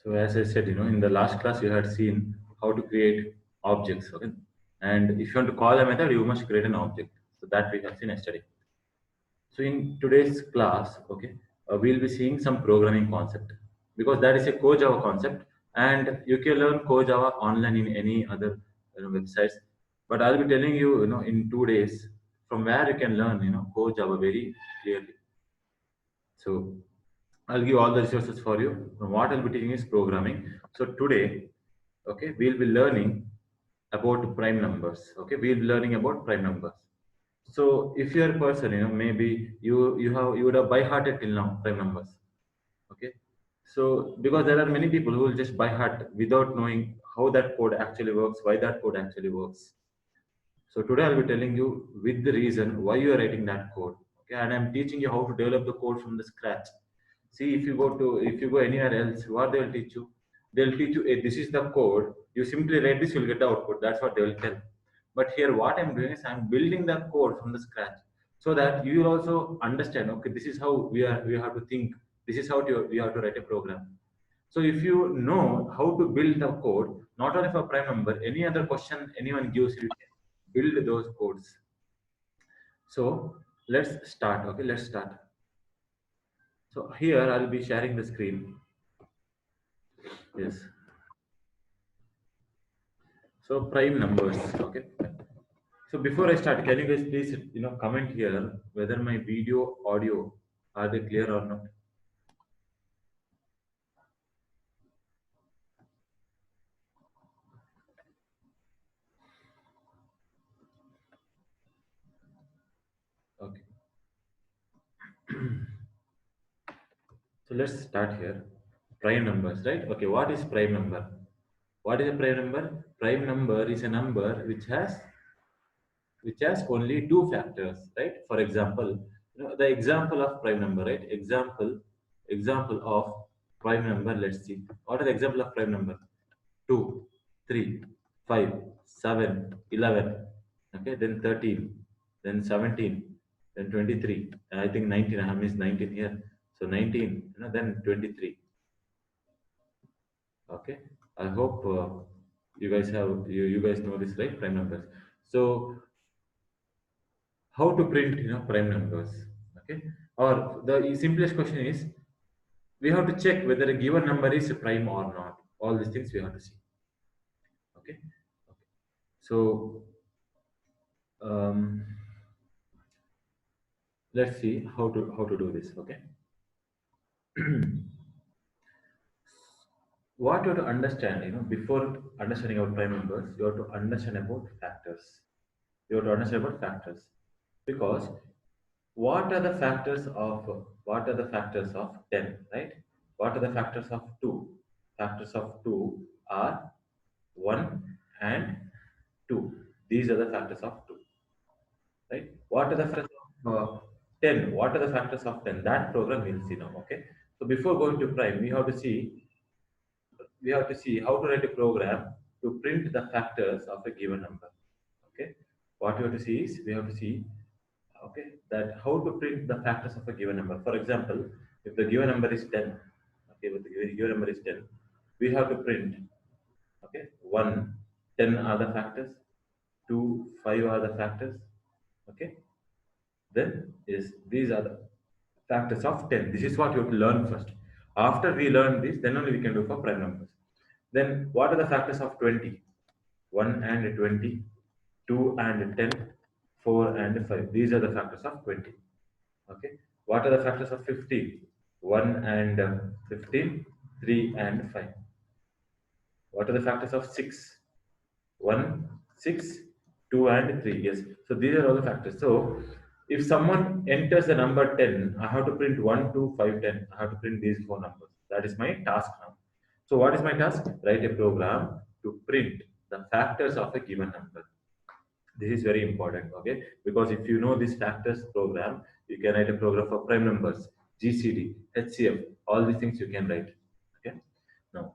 So as I said, in the last class you had seen how to create objects, okay? And if you want to call a method, you must create an object. So that we have seen yesterday. So in today's class, okay, we'll be seeing some programming concept because that is a Core Java concept, and you can learn Core Java online in any other websites. But I'll be telling you, in 2 days from where you can learn, Core Java very clearly. So I'll give all the resources for you. What I'll be teaching is programming. So today, okay, we'll be learning about prime numbers. Okay, we'll be learning about prime numbers. So if you're a person, maybe you would have by hearted till now prime numbers. Okay. So because there are many people who will just by heart without knowing how that code actually works, why that code actually works. So today I'll be telling you with the reason why you are writing that code. Okay, and I'm teaching you how to develop the code from the scratch. See, if you go anywhere else, what they'll teach you? They'll teach you, hey, this is the code. You simply write this, you'll get the output. That's what they will tell. But here, what I'm doing is I'm building the code from the scratch, so that you will also understand. Okay, this is how we have to think. This is how we have to write a program. So if you know how to build the code, not only for prime number, any other question anyone gives you, build those codes. So let's start. Okay, let's start. So here I'll be sharing the screen. Yes. So prime numbers. Okay. So before I start, can you guys please comment here whether my video audio are they clear or not? Okay. So let's start here. Prime numbers, right? Okay. What is prime number? What is a prime number? Prime number is a number which has only two factors, right? For example, the example of prime number, right? Example of prime number. Let's see. What are the example of prime number? 2, 3, 5, 7, 11. Okay, then 13, then 17, then 23. I think 19. I have missed 19 here. So 19. Then 23. Okay. I hope you guys know this, right? Prime numbers. So how to print prime numbers, okay, or the simplest question is we have to check whether a given number is a prime or not. All these things we have to see. Okay, okay. So um, let's see how to do this. Okay. What you have to understand, before understanding about prime numbers, you have to understand about factors. You have to understand about factors, because what are the factors of what are the factors of 10, right? What are the factors of 2? Factors of 2 are 1 and 2. These are the factors of 2, right? What are the factors of 10? What are the factors of 10? That program we'll see now. Okay, so before going to prime, we have to see how to write a program to print the factors of a given number. Okay, what we have to see is we have to see, okay, that how to print the factors of a given number. For example, if the given number is 10, okay, if the given number is 10, we have to print, okay, 1, 10 are the factors, 2, 5 are the factors, okay, then is these are the factors of 10. This is what you have to learn first. After we learn this, then only we can do for prime numbers. Then what are the factors of 20? 1 and 20, 2 and 10, 4 and 5. These are the factors of 20. Okay. What are the factors of 15? 1 and 15, 3 and 5. What are the factors of 6? 1, 6, 2 and 3. Yes. So these are all the factors. So if someone enters the number 10, I have to print 1, 2, 5, 10. I have to print these four numbers. That is my task now. So what is my task? Write a program to print the factors of a given number. This is very important, okay? Because if you know this factors program, you can write a program for prime numbers, GCD, HCF, all these things you can write. Okay. Now,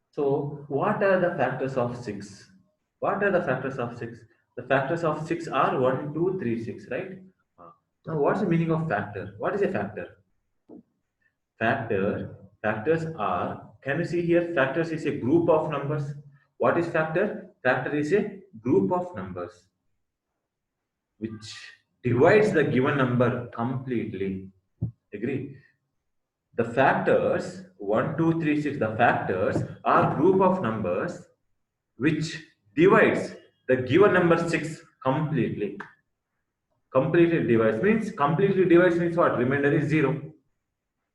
so what are the factors of 6? What are the factors of 6? The factors of 6 are 1, 2, 3, 6, right? Now, what's the meaning of factor? What is a factor? Factors are, can you see here, factors is a group of numbers. What is factor? Factor is a group of numbers which divides the given number completely. Agree? The factors 1, 2, 3, 6. The factors are group of numbers which divides the given number 6 completely. Completely divides means what? Remainder is 0.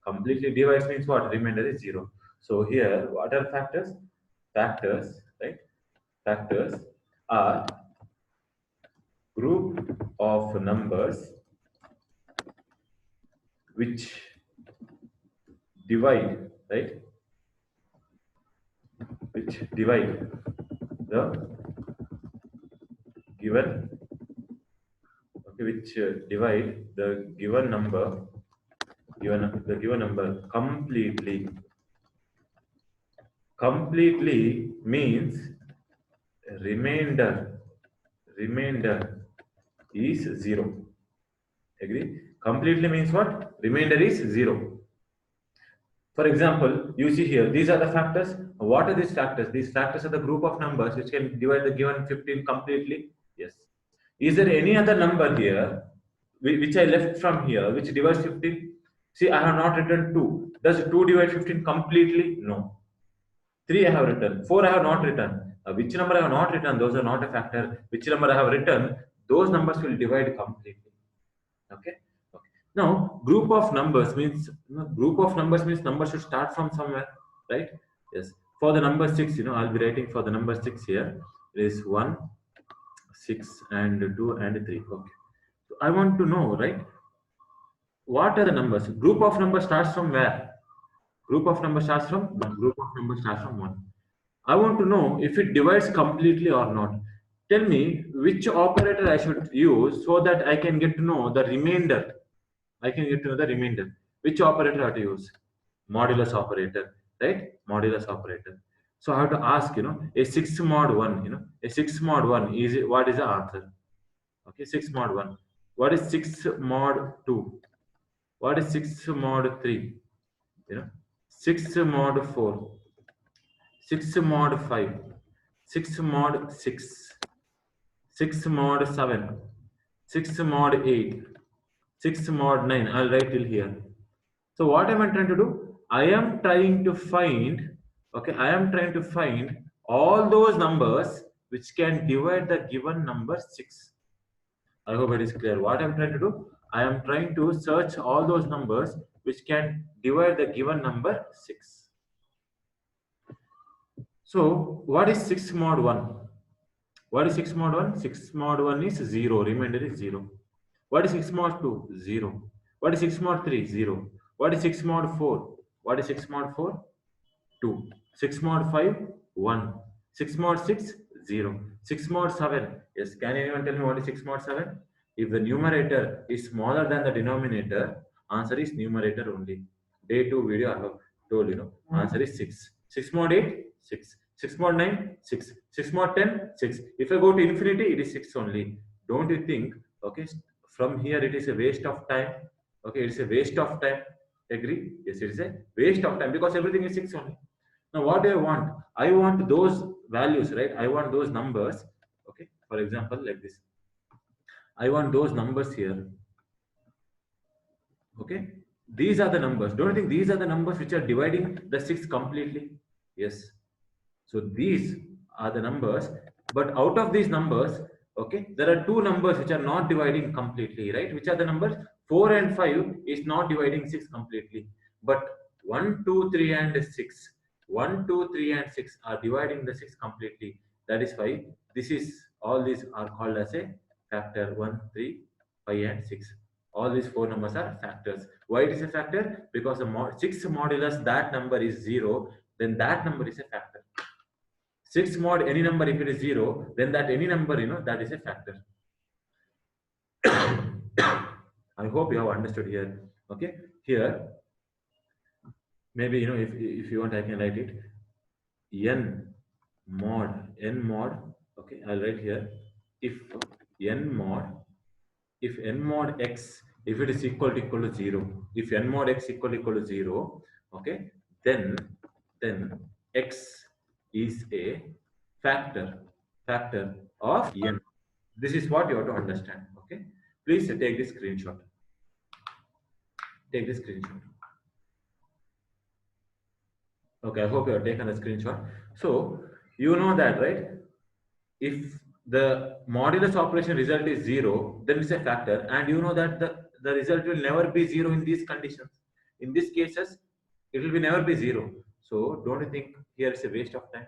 Completely divides means what? Remainder is 0. So here, what are factors? Factors, right? Factors are group of numbers which divide, right? Which divide the given, okay, which divide the given number, given number completely. Completely means remainder. Remainder is 0. Agree? Completely means what? Remainder is 0. For example, you see here, these are the factors. What are these factors? These factors are the group of numbers which can divide the given 15 completely. Yes. Is there any other number here which I left from here which divides 15? See, I have not written 2. Does 2 divide 15 completely? No. 3 I have written. 4 I have not written. Which number I have not written? Those are not a factor. Which number I have written? Those numbers will divide completely. Okay. Okay. Now, group of numbers means numbers should start from somewhere, right? Yes. For the number 6, I'll be writing for the number 6 here. It is 1, 6, and 2, and 3. Okay. So I want to know, right? What are the numbers? Group of numbers starts from where? Group of numbers starts from 1. Group of numbers starts from 1. I want to know if it divides completely or not. Tell me which operator I should use so that I can get to know the remainder. I can get to know the remainder. Which operator I have to use? Modulus operator, right? Modulus operator. So I have to ask, a 6 mod 1, a 6 mod 1 is what is the answer? Okay, 6 mod 1. What is 6 mod 2? What is 6 mod 3? 6 mod 4. 6 mod 5, 6 mod 6, 6 mod 7, 6 mod 8, 6 mod 9. I'll write till here. So what am I trying to do? I am trying to find, okay, I am trying to find all those numbers which can divide the given number 6. I hope it is clear. What I'm trying to do? I am trying to search all those numbers which can divide the given number 6. So what is 6 mod 1? What is 6 mod 1? 6 mod 1 is 0. Remainder is 0. What is 6 mod 2? 0. What is 6 mod 3? 0. What is 6 mod 4? What is 6 mod 4? 2. 6 mod 5? 1. 6 mod 6? 0. 6 mod 7? Yes. Can anyone tell me what is 6 mod 7? If the numerator is smaller than the denominator, answer is numerator only. Day 2 video I have told answer is 6. 6 mod 8? 6. 6 mod 9? 6. 6 mod 10? 6. If I go to infinity, it is 6 only. Don't you think, okay, from here it is a waste of time? Okay, it's a waste of time. Agree? Yes, it is a waste of time because everything is 6 only. Now, what do I want? I want those values, right? I want those numbers. Okay, for example, like this. I want those numbers here. Okay, these are the numbers. Don't you think these are the numbers which are dividing the 6 completely? Yes. So these are the numbers, but out of these numbers, okay, there are two numbers which are not dividing completely, right? Which are the numbers? 4 and 5 is not dividing 6 completely, but 1, 2, 3, and 6. 1, 2, 3, and 6 are dividing the 6 completely. That is why all these are called as a factor 1, 3, 5, and 6. All these four numbers are factors. Why it is a factor? Because the 6 modulus that number is 0, then that number is a factor. 6 mod any number, if it is 0, then that any number, that is a factor. I hope you have understood here. Okay, here maybe if you want I can write it n mod. Okay, I'll write here if n mod x If it is equal to 0, if n mod x equal to 0, okay, then x is a factor of n. This is what you have to understand. Okay, please take this screenshot. Take this screenshot. Okay, I hope you have taken the screenshot. So you know that, right? If the modulus operation result is 0, then it's a factor, and you know that the result will never be 0 in these conditions. In these cases, it will be never be 0. So don't you think here is a waste of time?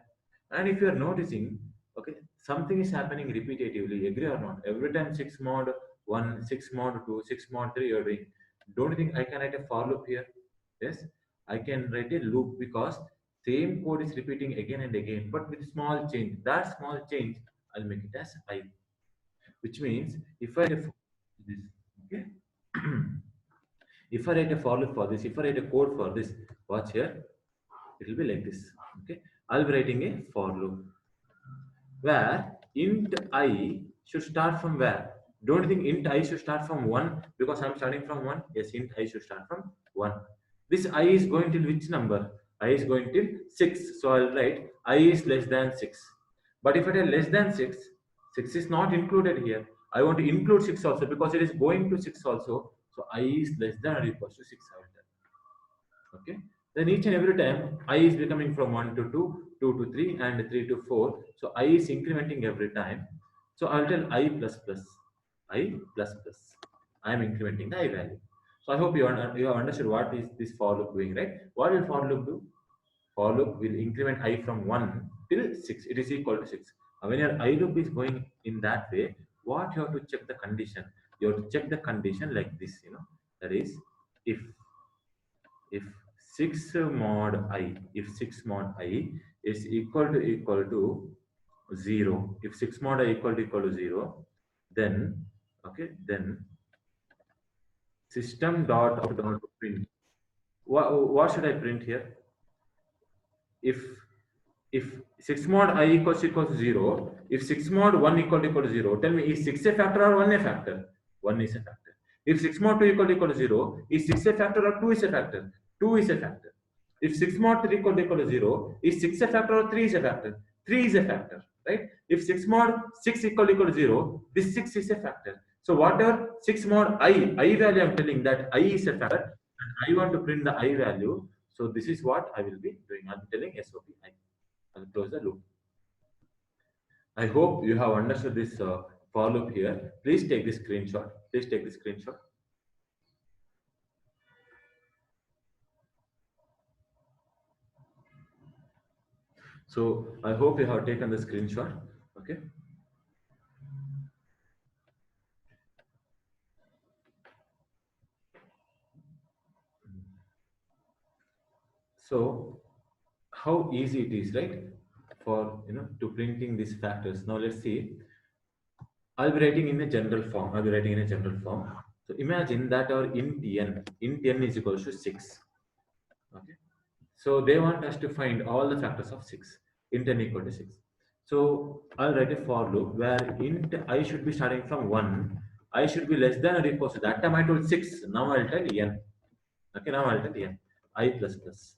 And if you are noticing, okay, something is happening repetitively, agree or not? Every time 6 mod 1, 6 mod 2, 6 mod 3 you are doing. Don't you think I can write a for loop here? Yes, I can write a loop because same code is repeating again and again, but with small change. That small change, I'll make it as I, which means if I write a this, okay, if I write a for loop for this, if I write a code for this, watch here, it will be like this. Okay, I'll be writing a for loop where int I should start from where? Don't you think int I should start from 1 because I'm starting from 1? Yes, int I should start from 1. This I is going till which number? I is going till 6. So I'll write I is less than 6. But if it is less than 6, 6 is not included here. I want to include 6 also because it is going to 6 also. So I is less than or equals to 6. I will tell. Okay. Then each and every time I is becoming from 1 to 2, 2 to 3, and 3 to 4. So I is incrementing every time. So I'll tell I plus plus, I plus plus. I am incrementing the I value. So I hope you have understood what is this for loop doing, right? What will for loop do? For loop will increment I from 1 till 6. It is equal to 6. When your I loop is going in that way, what you have to check the condition? You have to check the condition like this, that is, if if 6 mod I, if 6 mod I is equal to 0, if 6 mod I equal to 0, then okay, then system dot print. What should I print here? If if 6 mod I equals to 0, if 6 mod 1 equal to 0, tell me, is 6 a factor or 1 a factor? 1 is a factor. If 6 mod 2 equal to 0, is 6 a factor or 2 is a factor? 2 is a factor. If 6 mod 3 equal to 0, is 6 a factor or 3 is a factor? 3 is a factor, right? If 6 mod 6 equal to 0, this 6 is a factor. So whatever 6 mod I value, I'm telling that I is a factor, and I want to print the I value. So this is what I will be doing. I'm telling SOP I. I'll close the loop. I hope you have understood this for loop here. Please take this screenshot. Please take this screenshot. So I hope you have taken the screenshot. Okay. So how easy it is, right? For to printing these factors. Now let's see. I'll be writing in a general form. I'll be writing in a general form. So imagine that our int n is equal to 6. Okay. So they want us to find all the factors of 6. Int n equal to 6. So I'll write a for loop where int I should be starting from 1. I should be less than or equal to, that time I told 6. Now I'll tell n. Okay, now I'll tell n. I plus plus.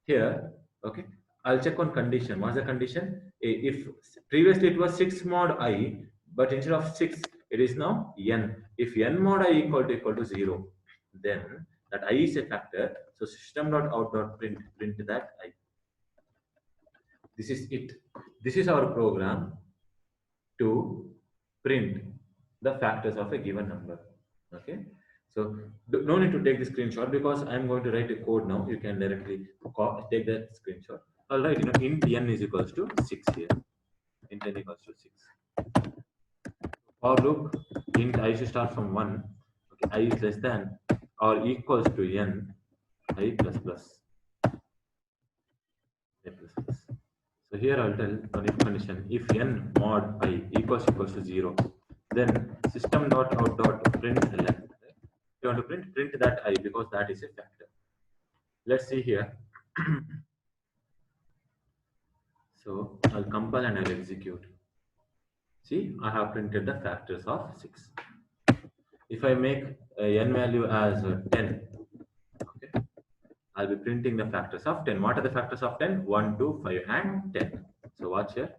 Here, okay, I'll check on condition. What's the condition? If previously it was 6 mod I, but instead of 6, it is now n. If n mod I equal to 0, then that I is a factor. So system dot out dot print that I. This is it. This is our program to print the factors of a given number. Okay. So no need to take the screenshot because I'm going to write a code now. You can directly take that screenshot. All right, int n is equals to 6 here. Int n equals to 6. For loop, int I should start from 1. Okay, I is less than or equals to n, I plus plus. I plus plus. So here I'll tell on if condition, if n mod I equals to 0, then system dot out dot print ln. You want to print that I because that is a factor. Let's see here. So I'll compile and I'll execute. See, I have printed the factors of 6. If I make n value as 10, okay, I'll be printing the factors of 10. What are the factors of 10? 1, 2, 5, and 10. So watch here,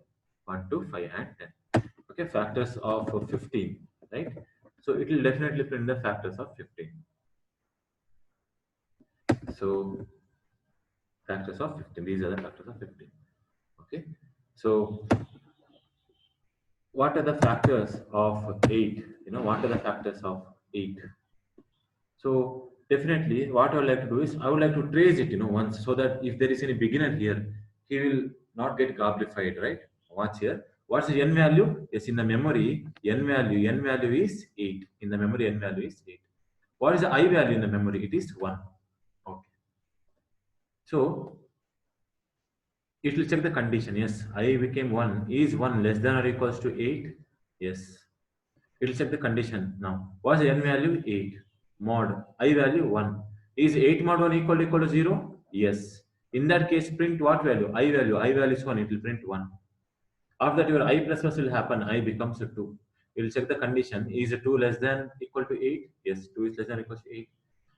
1, 2, 5, and 10. Okay, factors of 15, right? So it will definitely print the factors of 15. So factors of 15, these are the factors of 15. Okay, so what are the factors of 8? What are the factors of 8? So definitely what I would like to do is I would like to trace it, once, so that if there is any beginner here, he will not get gablified, right? Watch here. What's the n value? Yes, in the memory, n value is 8. In the memory, n value is 8. What is the I value in the memory? It is 1. Okay. So it will check the condition. Yes, I became 1. Is 1 less than or equals to 8? Yes. It will check the condition now. What's the n value? 8. Mod I value 1. Is 8 mod 1 equal to 0? Yes. In that case, print what value? I value. I value is 1. It will print 1. After that, your I plus plus will happen. I becomes a 2. It will check the condition. Is 2 less than equal to 8? Yes, 2 is less than equal to 8.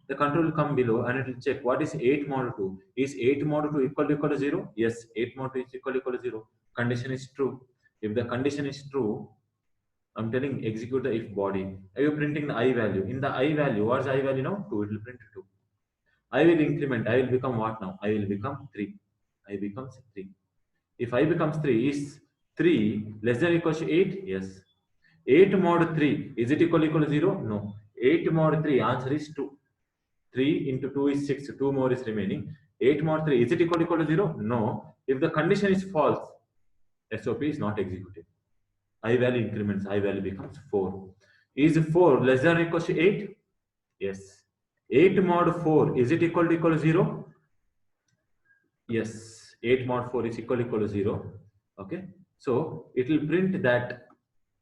The control will come below and it will check what is 8 mod 2. Is 8 mod 2 equal to 0? Yes, 8 mod 2 is equal to 0. Condition is true. If the condition is true, I'm telling execute the if body. Are you printing the I value? In the I value, what's I value now? 2. It will print 2. I will increment. I will become what now? I will become 3. I becomes 3. If I becomes 3, is 3 less than or equal to 8? Yes. 8 mod 3, is it equal to 0? No. 8 mod 3, answer is 2. 3 into 2 is 6, 2 more is remaining. 8 mod 3, is it equal to 0? No. If the condition is false, SOP is not executed. I value increments, I value becomes 4. Is 4 less than or equal to 8? Yes. 8 mod 4, is it equal to 0? Yes. 8 mod 4 is equal to 0. Okay. So it will print that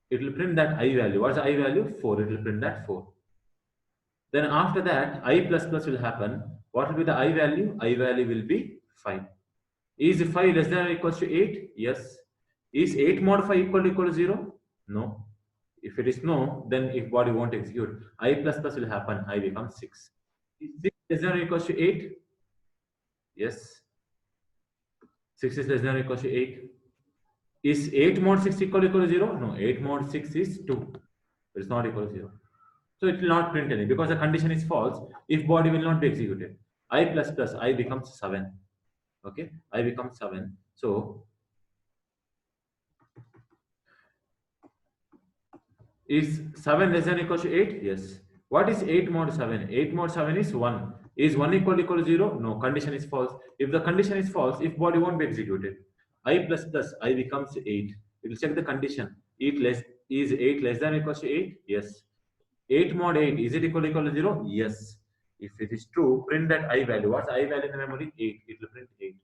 I value. What's the I value? 4. It will print that 4. Then after that, I plus plus will happen. What will be the I value? I value will be 5. Is 5 less than or equal to 8? Yes. Is 8 mod 5 equal to 0? No. If it is no, then if body won't execute, I plus plus will happen. I becomes 6. Is 6 less than or equal to 8? Yes. 6 is less than or equal to 8. Is 8 mod 6 equal to 0? No. 8 mod 6 is 2. It is not equal to 0. So it will not print any because the condition is false. If body will not be executed. I plus plus I becomes 7. Okay. I becomes 7. So is 7 less than or equal to 8? Yes. What is 8 mod 7? 8 mod 7 is 1. Is 1 equal to 0? No. Condition is false. If the condition is false, if body won't be executed. I plus plus I becomes 8. It will check the condition. Is 8 less than or equal to 8? Yes. 8 mod 8, is it equal to 0? Yes. If it is true, print that I value. What's I value in the memory? 8. It will print 8.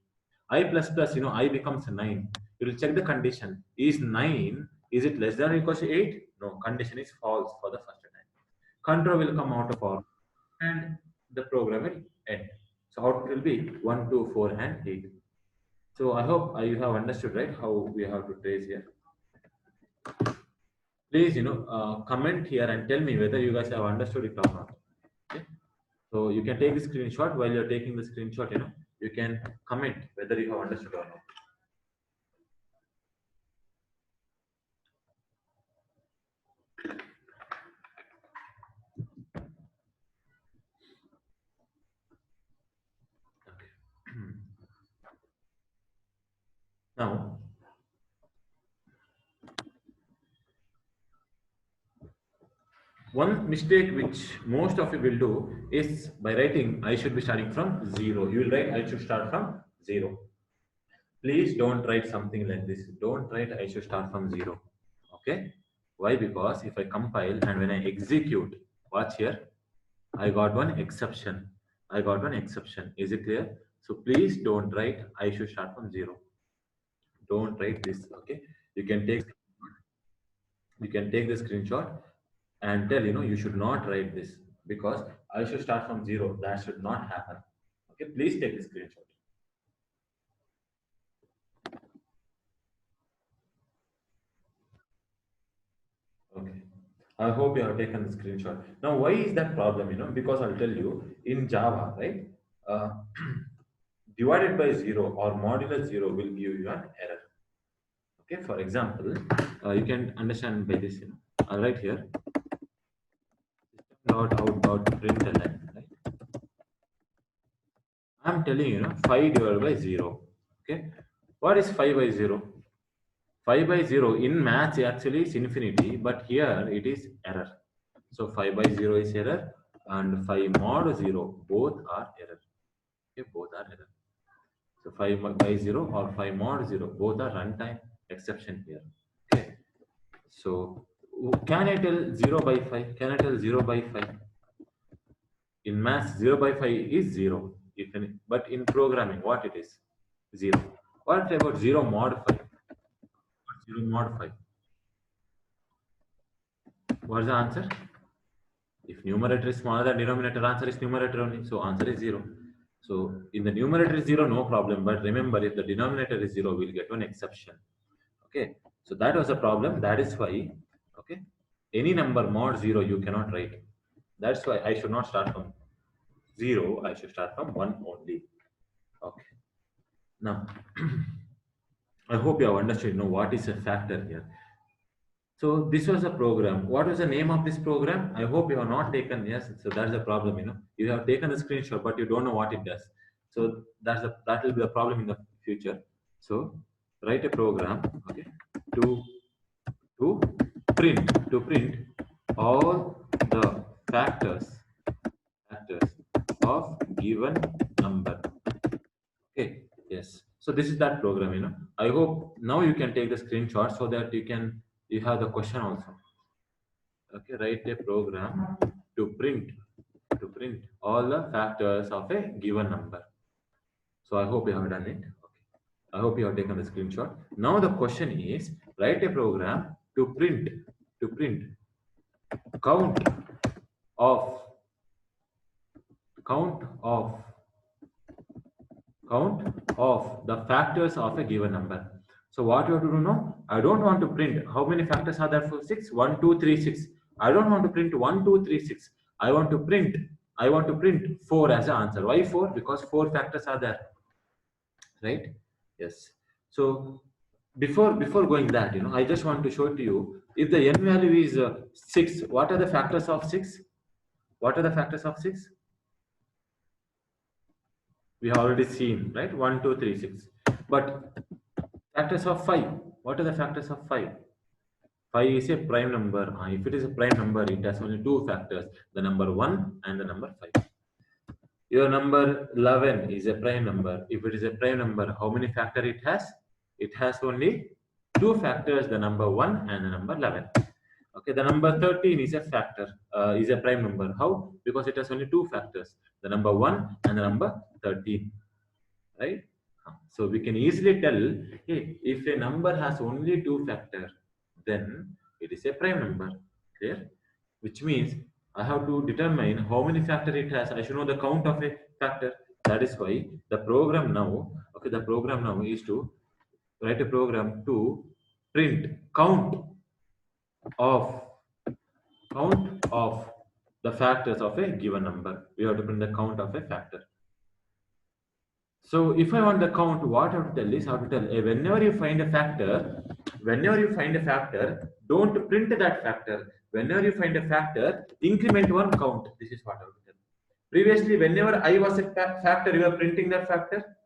I plus plus, I becomes 9. You will check the condition. Is 9, is it less than or equal to 8? No, condition is false for the first time. Control will come out of all and the program will end. So output will be 1, 2, 4, and 8. So I hope you have understood, right, how we have to trace here. Please, comment here and tell me whether you guys have understood it or not. Okay? So you can take the screenshot. While you're taking the screenshot, you can comment whether you have understood or not. Okay. Now, one mistake which most of you will do is by writing I should be starting from 0. You will write I should start from 0. Please don't write something like this. Don't write I should start from 0. Okay? Why? Because if I compile and when I execute, watch here, I got one exception. I got one exception. Is it clear? So please don't write I should start from 0. Don't write this. Okay? You can take the screenshot and tell you should not write this because I should start from 0. That should not happen. Okay? Please take the screenshot. Okay. I hope you have taken the screenshot. Now, why is that problem? Because I'll tell you in Java, right? Uh, divided by zero or modulo zero will give you an error. Okay, for example, you can understand by this. I'll write here dot out dot println, right? I'm telling 5 divided by 0. Okay, what is 5 by 0? 5 by 0 in maths actually is infinity, but here it is error. So 5 by 0 is error and 5 mod 0 both are error. Okay, both are error. So 5 by 0 or 5 mod 0 both are runtime exception here. Okay, so can I tell 0 by 5? Can I tell 0 by 5? In maths, 0 by 5 is 0. If any, but in programming, what it is? 0. What about 0 mod 5? 0 mod 5. What's the answer? If numerator is smaller than denominator, answer is numerator only. So answer is 0. So in the numerator is 0, no problem. But remember, if the denominator is 0, we'll get one exception. Okay. So that was a problem. That is why, okay, any number mod 0 you cannot write. That's why I should not start from 0. I should start from 1 only. Okay. Now, I hope you have understood, what is a factor here. So this was a program. What was the name of this program? I hope you have not taken, yes. So that's the problem, You have taken a screenshot, but you don't know what it does. So that will be a problem in the future. So write a program, okay, to to print all the factors of given number. Okay, yes. So this is that program, I hope now you can take the screenshot so that you have the question also. Okay, write a program to print all the factors of a given number. So I hope you have done it. Okay. I hope you have taken the screenshot. Now the question is write a program to print count of count of count of the factors of a given number. So what you have to do now? I don't want to print how many factors are there for 6. 1, 2, 3, 6. I don't want to print 1, 2, 3, 6. I want to print 4 as an answer. Why 4? Because 4 factors are there. Right? Yes. So before going that, I just want to show to you if the n value is 6, what are the factors of 6? What are the factors of 6? We have already seen, right? 1, 2, 3, 6. But factors of 5. What are the factors of 5? 5 is a prime number. If it is a prime number, it has only two factors, the number 1 and the number 5. Your number 11 is a prime number. If it is a prime number, how many factors it has? It has only two factors, the number 1 and the number 11. Okay, the number 13 is a factor, is a prime number. How? Because it has only two factors, the number 1 and the number 13. Right? So we can easily tell, hey, if a number has only two factors, then it is a prime number. Clear? Which means I have to determine how many factors it has. I should know the count of a factor. That is why the program now, okay, the program now is to write a program to print of the factors of a given number. We have to print the count of a factor. So if I want the count, what I have to tell is, I have to tell whenever you find a factor, don't print that factor. Whenever you find a factor, increment one count. This is what I have to tell. Previously, whenever I was a factor, you are printing that factor.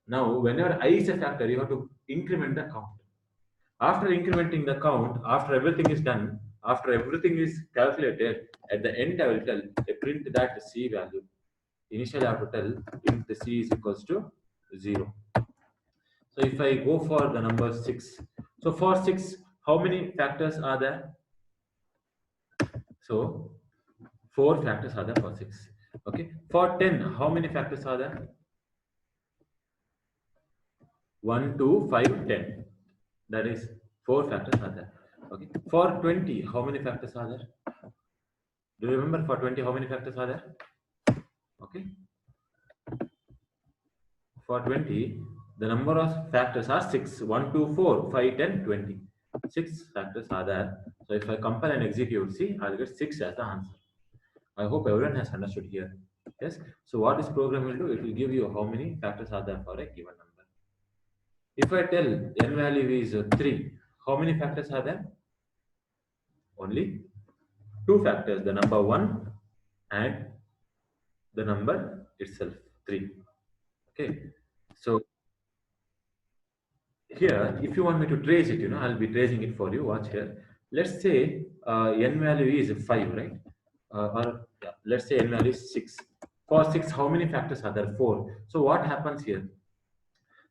Now, whenever I is a factor, you have to increment the count. After incrementing the count, after everything is done, after everything is calculated, at the end I will tell print that C value. Initially I have to tell int C is equals to 0. So if I go for the number 6, so for 6, how many factors are there? So 4 factors are there for 6. Okay. For 10, how many factors are there? 1, 2, 5, 10. That is 4 factors are there. Okay. For 20, how many factors are there? Do you remember for 20 how many factors are there? Okay. For 20, the number of factors are 6. 1, 2, 4, 5, 10, 20. 6 factors are there. So if I compile and execute, see, I'll get 6 as the answer. I hope everyone has understood here. Yes. So what this program will do, it will give you how many factors are there for a given number. If I tell n value is 3, how many factors are there? Only 2 factors, the number 1 and the number itself, 3. Okay. So here, if you want me to trace it, I'll be tracing it for you. Watch here. Let's say n value is 5, right? Or yeah, let's say n value is 6. For 6, how many factors are there? 4. So what happens here?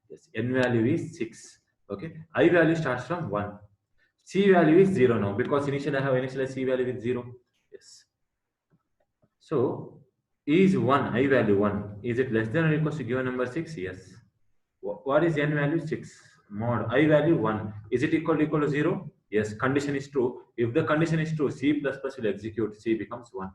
Yes, n value is 6. Okay. I value starts from 1. C value is 0 now because initially I have initialized C value with 0. Yes. So is 1, I value 1. Is it less than or equal to given number 6? Yes. What is n value? 6. Mod I value 1. Is it equal to 0? Yes. Condition is true. If the condition is true, C++ will execute. C becomes 1.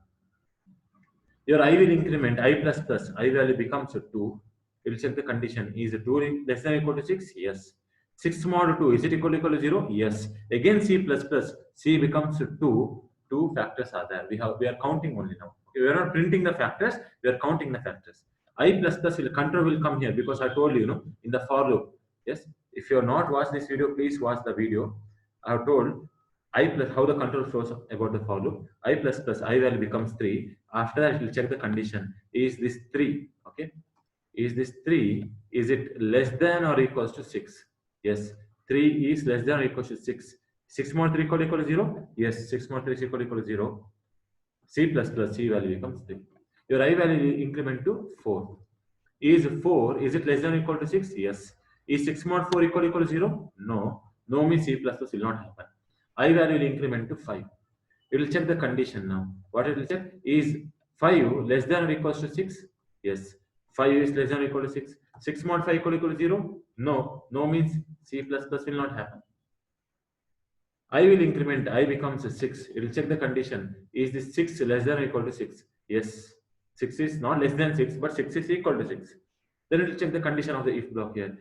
Your I will increment I plus plus. I value becomes 2. You will check the condition. Is 2 less than or equal to 6? Yes. 6 mod 2. Is it equal to 0? Yes. Again C plus plus. C becomes 2. 2 factors are there. We are counting only now. Okay, we are not printing the factors. We are counting the factors. I plus plus control will come here because I told you, in the for loop. Yes. If you have not watched this video, please watch the video. I have told I plus how the control flows about the for loop. I plus plus I value becomes 3. After that, it will check the condition. Is this 3? Okay. Is this 3? Is it less than or equals to 6? Yes. 3 is less than or equals to 6. 6 mod 3 equal to 0? Yes. 6 mod 3 is equal to 0. C plus plus C value becomes 3. Your I value will increment to 4. Is 4, is it less than or equal to 6? Yes. Is 6 mod 4 equal to 0? No. No means C plus plus will not happen. I value will increment to 5. It will check the condition now. What it will check is 5 less than or equals to 6? Yes. 5 is less than or equal to 6. 6 mod 5 equal to 0? No. No means C plus plus will not happen. I will increment, I becomes a 6. It will check the condition. Is this 6 less than or equal to 6? Yes. 6 is not less than 6, but 6 is equal to 6. Then it will check the condition of the if block here.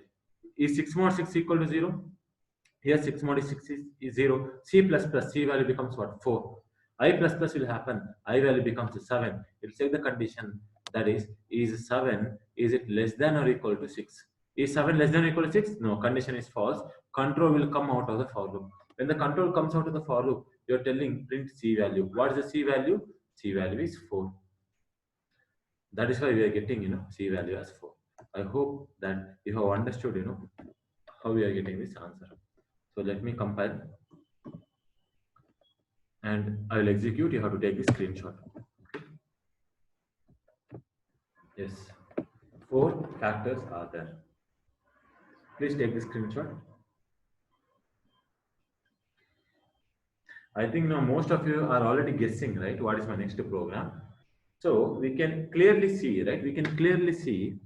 Is 6 mod 6 equal to 0? Here 6 mod 6 is 0. C plus plus, C value becomes what? 4. I plus plus will happen. I value becomes 7. It will check the condition. That is 7, is it less than or equal to 6? Is 7 less than or equal to 6? No, condition is false. Control will come out of the for loop. When the control comes out of the for loop, you are telling print C value. What is the C value? C value is 4. That is why we are getting, C value as 4. I hope that you have understood, how we are getting this answer. So let me compile and I will execute. You have to take the screenshot. Okay. Yes, 4 factors are there. Please take the screenshot. I think now most of you are already guessing, right? What is my next program? So we can clearly see, right? We can clearly see,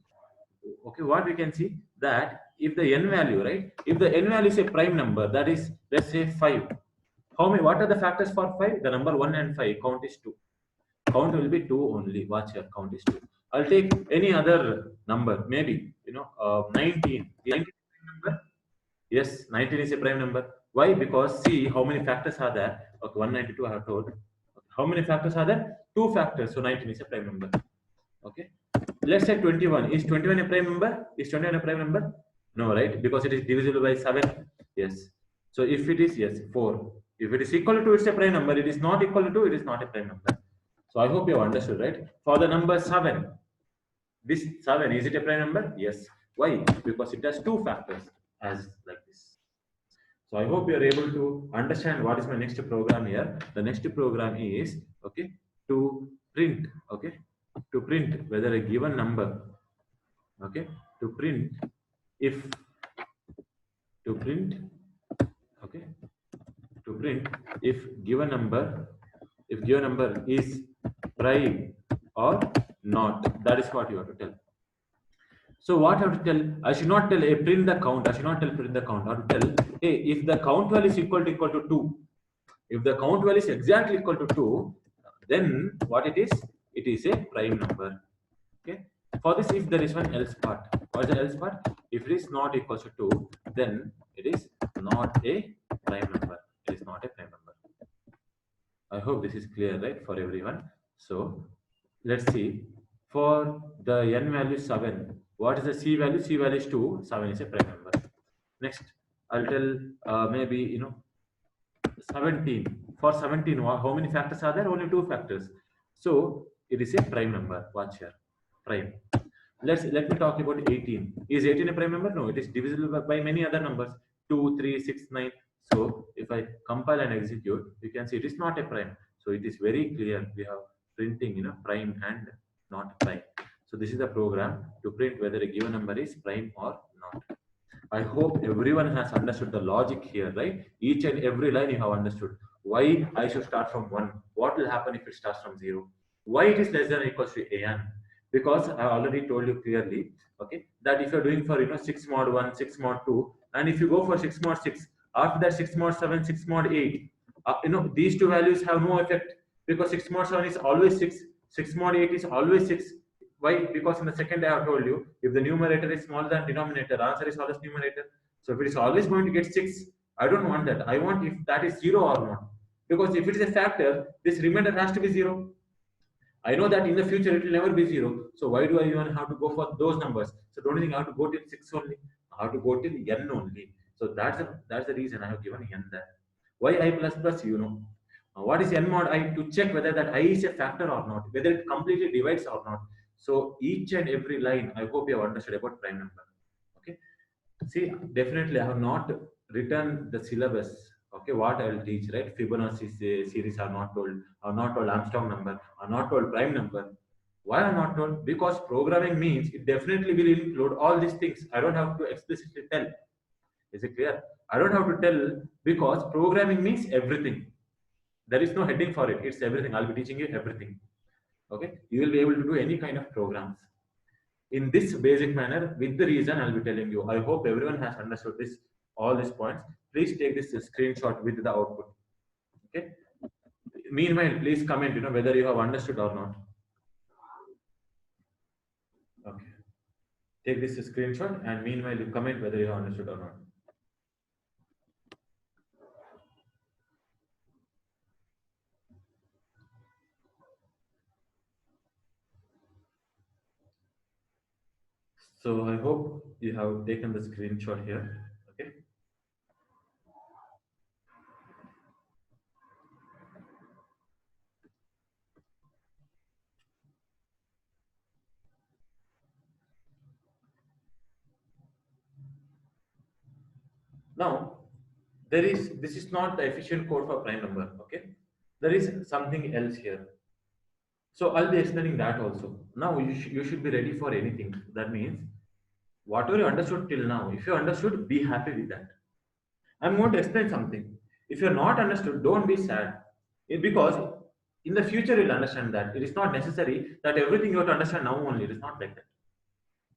okay, what we can see that if the n value, right? If the n value is a prime number, that is, let's say 5. What are the factors for 5? The number 1 and 5, count is 2. Count will be 2 only. Watch here, count is 2. I'll take any other number, maybe, 19. 19 is a prime number? Yes, 19 is a prime number. Why? Because see how many factors are there. Okay, 192 I have told. How many factors are there? 2 factors. So 19 is a prime number. Okay. Let's say 21. Is 21 a prime number? Is 21 a prime number? No, right? Because it is divisible by 7. Yes. So if it is, yes, 4. If it is equal to, it's a prime number. It is not equal to, it is not a prime number. So I hope you have understood, right? For the number 7, this 7, is it a prime number? Yes. Why? Because it has 2 factors as like this. So I hope you are able to understand what is my next program here. The next program is, okay, to print, okay, to print whether a given number, okay, to print if, to print, okay, to print if given number is prime or not. That is what you have to tell. So what I have to tell, I should not tell, print the count. I should not tell print the count. I have to tell, hey, if the count value is equal to 2, if the count value is exactly equal to 2, then what it is? It is a prime number. Okay. For this, if there is one else part, what is the else part? If it is not equal to 2, then it is not a prime number. It is not a prime number. I hope this is clear, right, for everyone. So let's see. For the n value 7, what is the c value? C value is 2, 7 is a prime number. Next, I'll tell maybe 17. For 17, how many factors are there? Only two factors. So it is a prime number. Watch here. Prime. Let me talk about 18. Is 18 a prime number? No, it is divisible by many other numbers. 2, 3, 6, 9. So if I compile and execute, you can see it is not a prime. So it is very clear. We have printing, prime and not prime. So this is the program to print whether a given number is prime or not. I hope everyone has understood the logic here, right? Each and every line you have understood. Why I should start from 1? What will happen if it starts from 0? Why it is less than or equals to an? Because I already told you clearly, okay, that if you're doing for 6 mod 1, 6 mod 2, and if you go for 6 mod 6, after that 6 mod 7, 6 mod 8, these two values have no effect because 6 mod 7 is always 6, 6 mod 8 is always 6. Why? Because in the second I have told you, if the numerator is smaller than denominator, answer is always numerator. So if it is always going to get 6, I don't want that. I want if that is 0 or not. Because if it is a factor, this remainder has to be 0. I know that in the future it will never be 0. So why do I even have to go for those numbers? So don't you think I have to go till 6 only? I have to go till n only. So that's the reason I have given n there. Why I plus plus, what is n mod I? To check whether that I is a factor or not, whether it completely divides or not. So each and every line, I hope you have understood about prime number. Okay. See, definitely I have not written the syllabus. Okay, what I will teach, right? Fibonacci series are not told, are not told Armstrong number, are not told prime number. Why are not told? Because programming means it definitely will include all these things. I don't have to explicitly tell. Is it clear? I don't have to tell because programming means everything. There is no heading for it. It's everything. I'll be teaching you everything. Okay, you will be able to do any kind of programs in this basic manner with the reason I'll be telling you. I hope everyone has understood this, all these points. Please take this screenshot with the output. Okay. Meanwhile, please comment, whether you have understood or not. Okay. Take this screenshot and meanwhile you comment whether you have understood or not. So I hope you have taken the screenshot here. Okay. Now, this is not the efficient code for prime number. Okay. There is something else here. So I'll be explaining that also. Now you should be ready for anything. That means whatever you understood till now, if you understood, be happy with that. I'm going to explain something. If you're not understood, don't be sad. Because in the future you'll understand that. It is not necessary that everything you have to understand now only. It is not like that.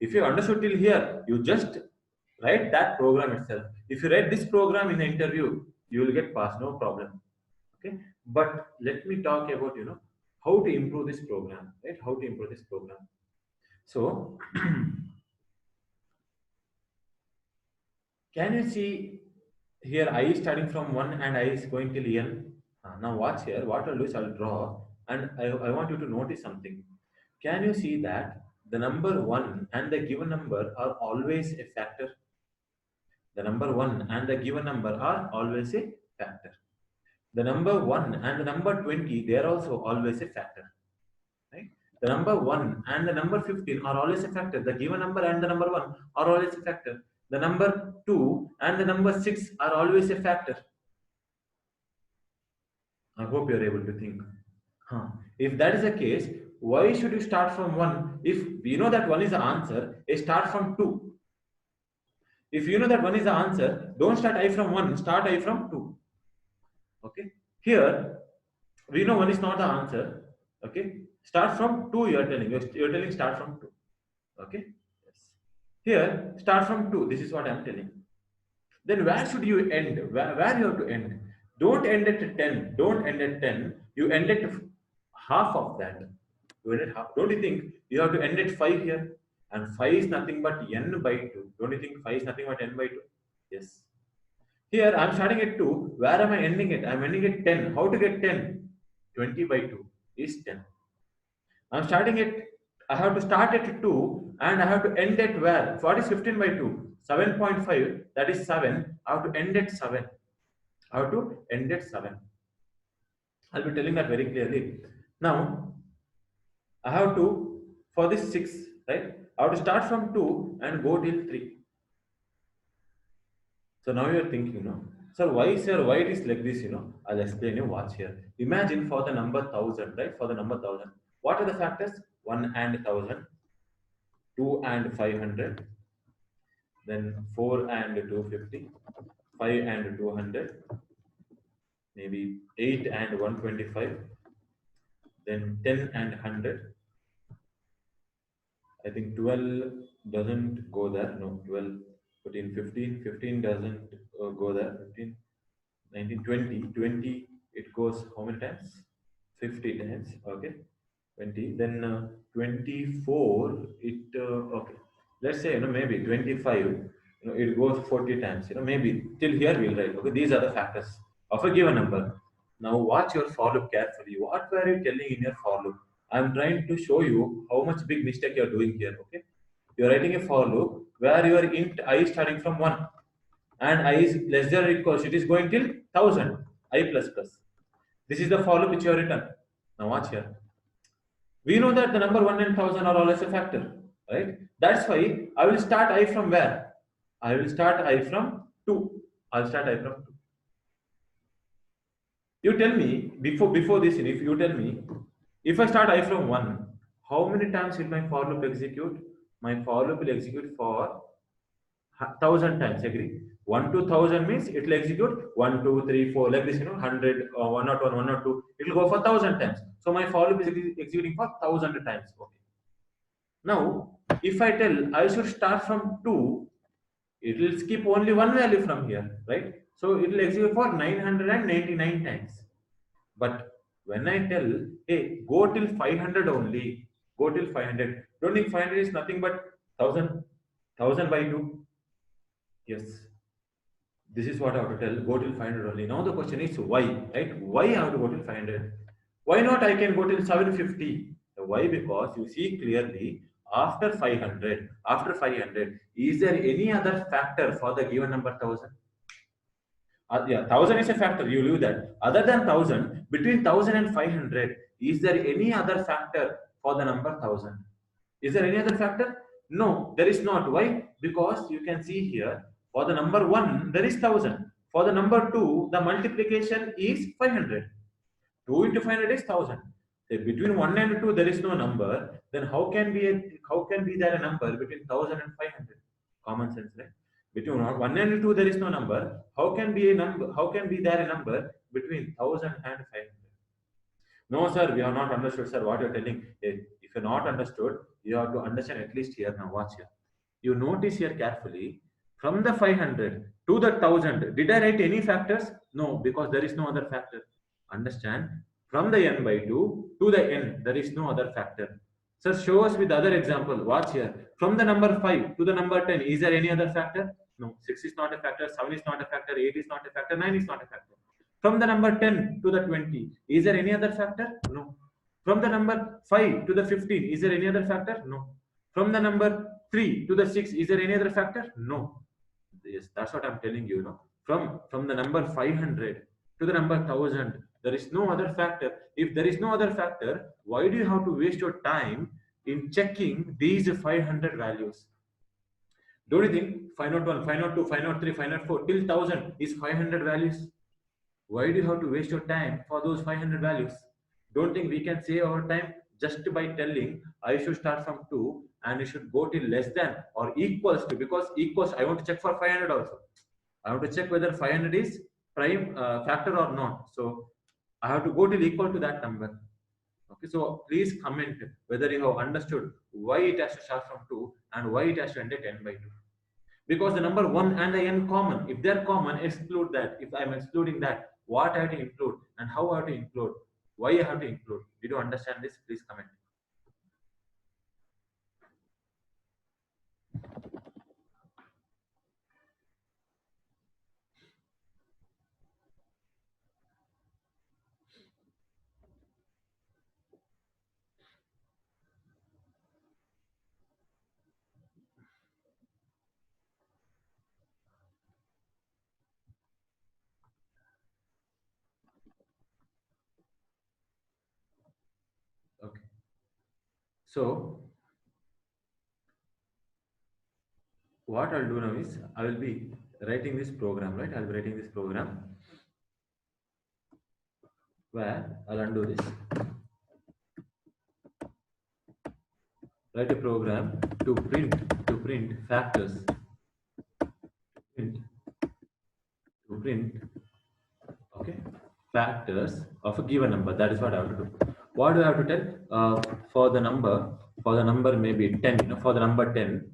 If you understood till here, you just write that program itself. If you write this program in the interview, you will get passed, no problem. Okay. But let me talk about, how to improve this program, right? How to improve this program. So can you see here I is starting from 1 and I is going till n? Now watch here, what I'll do is I'll draw and I want you to notice something. Can you see that the number 1 and the given number are always a factor? The number 1 and the given number are always a factor. The number 1 and the number 20, they are also always a factor. Right? The number 1 and the number 15 are always a factor. The given number and the number 1 are always a factor. The number 2 and the number 6 are always a factor. I hope you are able to think. If that is the case, why should you start from 1? If you know that 1 is the answer, start from 2. If you know that 1 is the answer, don't start I from 1, start I from 2. Okay. Here, we know 1 is not the answer. Okay. Start from 2, you are telling. You're telling start from 2. Okay. Yes. Here, start from 2. This is what I'm telling. Then where should you end? Where you have to end? Don't end at 10. Don't end at 10. You end at half of that. You end at half. Don't you think you have to end at 5 here? And 5 is nothing but n by 2. Don't you think 5 is nothing but n by 2? Yes. Here I'm starting at 2. Where am I ending it? I'm ending at 10. How to get 10? 20 by 2 is 10. I'm starting it. I have to start at 2 and I have to end at where? What is 15 by 2? 7.5. That is 7. I have to end at 7. I have to end at 7. I'll be telling that very clearly. Now, I have to, for this 6, right? I have to start from 2 and go till 3. So now you're thinking, no? Sir, why, sir, why it is like this, I'll explain you. Watch here. Imagine for the number 1000, right? For the number 1000. What are the factors? 1 and 1000, 2 and 500, then 4 and 250, 5 and 200, maybe 8 and 125, then 10 and 100. I think 12 doesn't go there. No, 12, 14, 15. 15 doesn't go there. 15, 19, 20. 20, it goes how many times? 50 times. Okay. 20. Then 24, okay. Let's say, maybe 25, it goes 40 times. Maybe till here we'll write. Okay. These are the factors of a given number. Now watch your for loop carefully. What were you telling in your for loop? I'm trying to show you how much big mistake you're doing here. Okay. You're writing a for loop where your int I is starting from 1 and I is less than or equal, it is going till 1000, I plus plus. This is the for loop which you have written. Now watch here. We know that the number 1 and 1000 are always a factor, right? That's why I will start I from where? I will start I from 2. I'll start I from 2. You tell me, before this, if you tell me, if I start I from 1, how many times will my for loop execute? My for loop will execute for 1000 times, agree? 1 to 1000 means it will execute 1, 2, 3, 4, like this, 100, 101, 102. It will go for 1000 times. So my for loop is executing for 1000 times. Okay. Now, if I tell I should start from 2, it will skip only one value from here, right? So it will execute for 999 times. But when I tell, hey, go till 500 only, go till 500, don't think 500 is nothing but 1000 by 2. Yes, this is what I have to tell, go till 500 only. Now the question is why, right? Why I have to go till 500? Why not I can go till 750? Why? Because you see clearly after 500, is there any other factor for the given number 1000? Yeah, 1000 is a factor, you leave that. Other than 1000, between 1000 and 500, is there any other factor for the number 1000? Is there any other factor? No, there is not. Why? Because you can see here, for the number 1, there is 1000. For the number 2, the multiplication is 500. 2 into 500 is 1000. So between 1 and 2, there is no number. Then how can be there a number between 1000 and 500? Common sense, right? Between 1 and 2, there is no number. How can be a number? How can be there a number between 1000 and 500? No, sir, we have not understood, sir, what you're telling. If you're not understood, you have to understand at least here. Now, watch here. You notice here carefully, from the 500 to the 1000, did I write any factors? No, because there is no other factor. Understand? From the n by 2 to the n, there is no other factor. Sir, show us with other example. Watch here. From the number 5 to the number 10, is there any other factor? No, 6 is not a factor, 7 is not a factor, 8 is not a factor, 9 is not a factor. From the number 10 to the 20, is there any other factor? No. From the number 5 to the 15, is there any other factor? No. From the number 3 to the 6, is there any other factor? No. Yes, that's what I'm telling you. From the number 500 to the number 1000, there is no other factor. If there is no other factor, why do you have to waste your time in checking these 500 values? Don't you think 501, 502, 503, 504 till 1000 is 500 values? Why do you have to waste your time for those 500 values? Don't think we can save our time just by telling I should start from 2 and it should go till less than or equals to, because equals, I want to check for 500 also. I have to check whether 500 is prime factor or not. So I have to go till equal to that number. Okay, so please comment whether you have understood why it has to start from 2 and why it has to end at n by 2. Because the number 1 and the n common, if they're common, exclude that. If I'm excluding that, what I have to include and how I have to include, why I have to include. Did you understand this? Please comment. So what I'll do now is I will be writing this program, right? I'll be writing this program where I'll undo this. Write a program to print factors, to print okay factors of a given number. That is what I have to do. What do I have to tell? For the number maybe 10, for the number 10,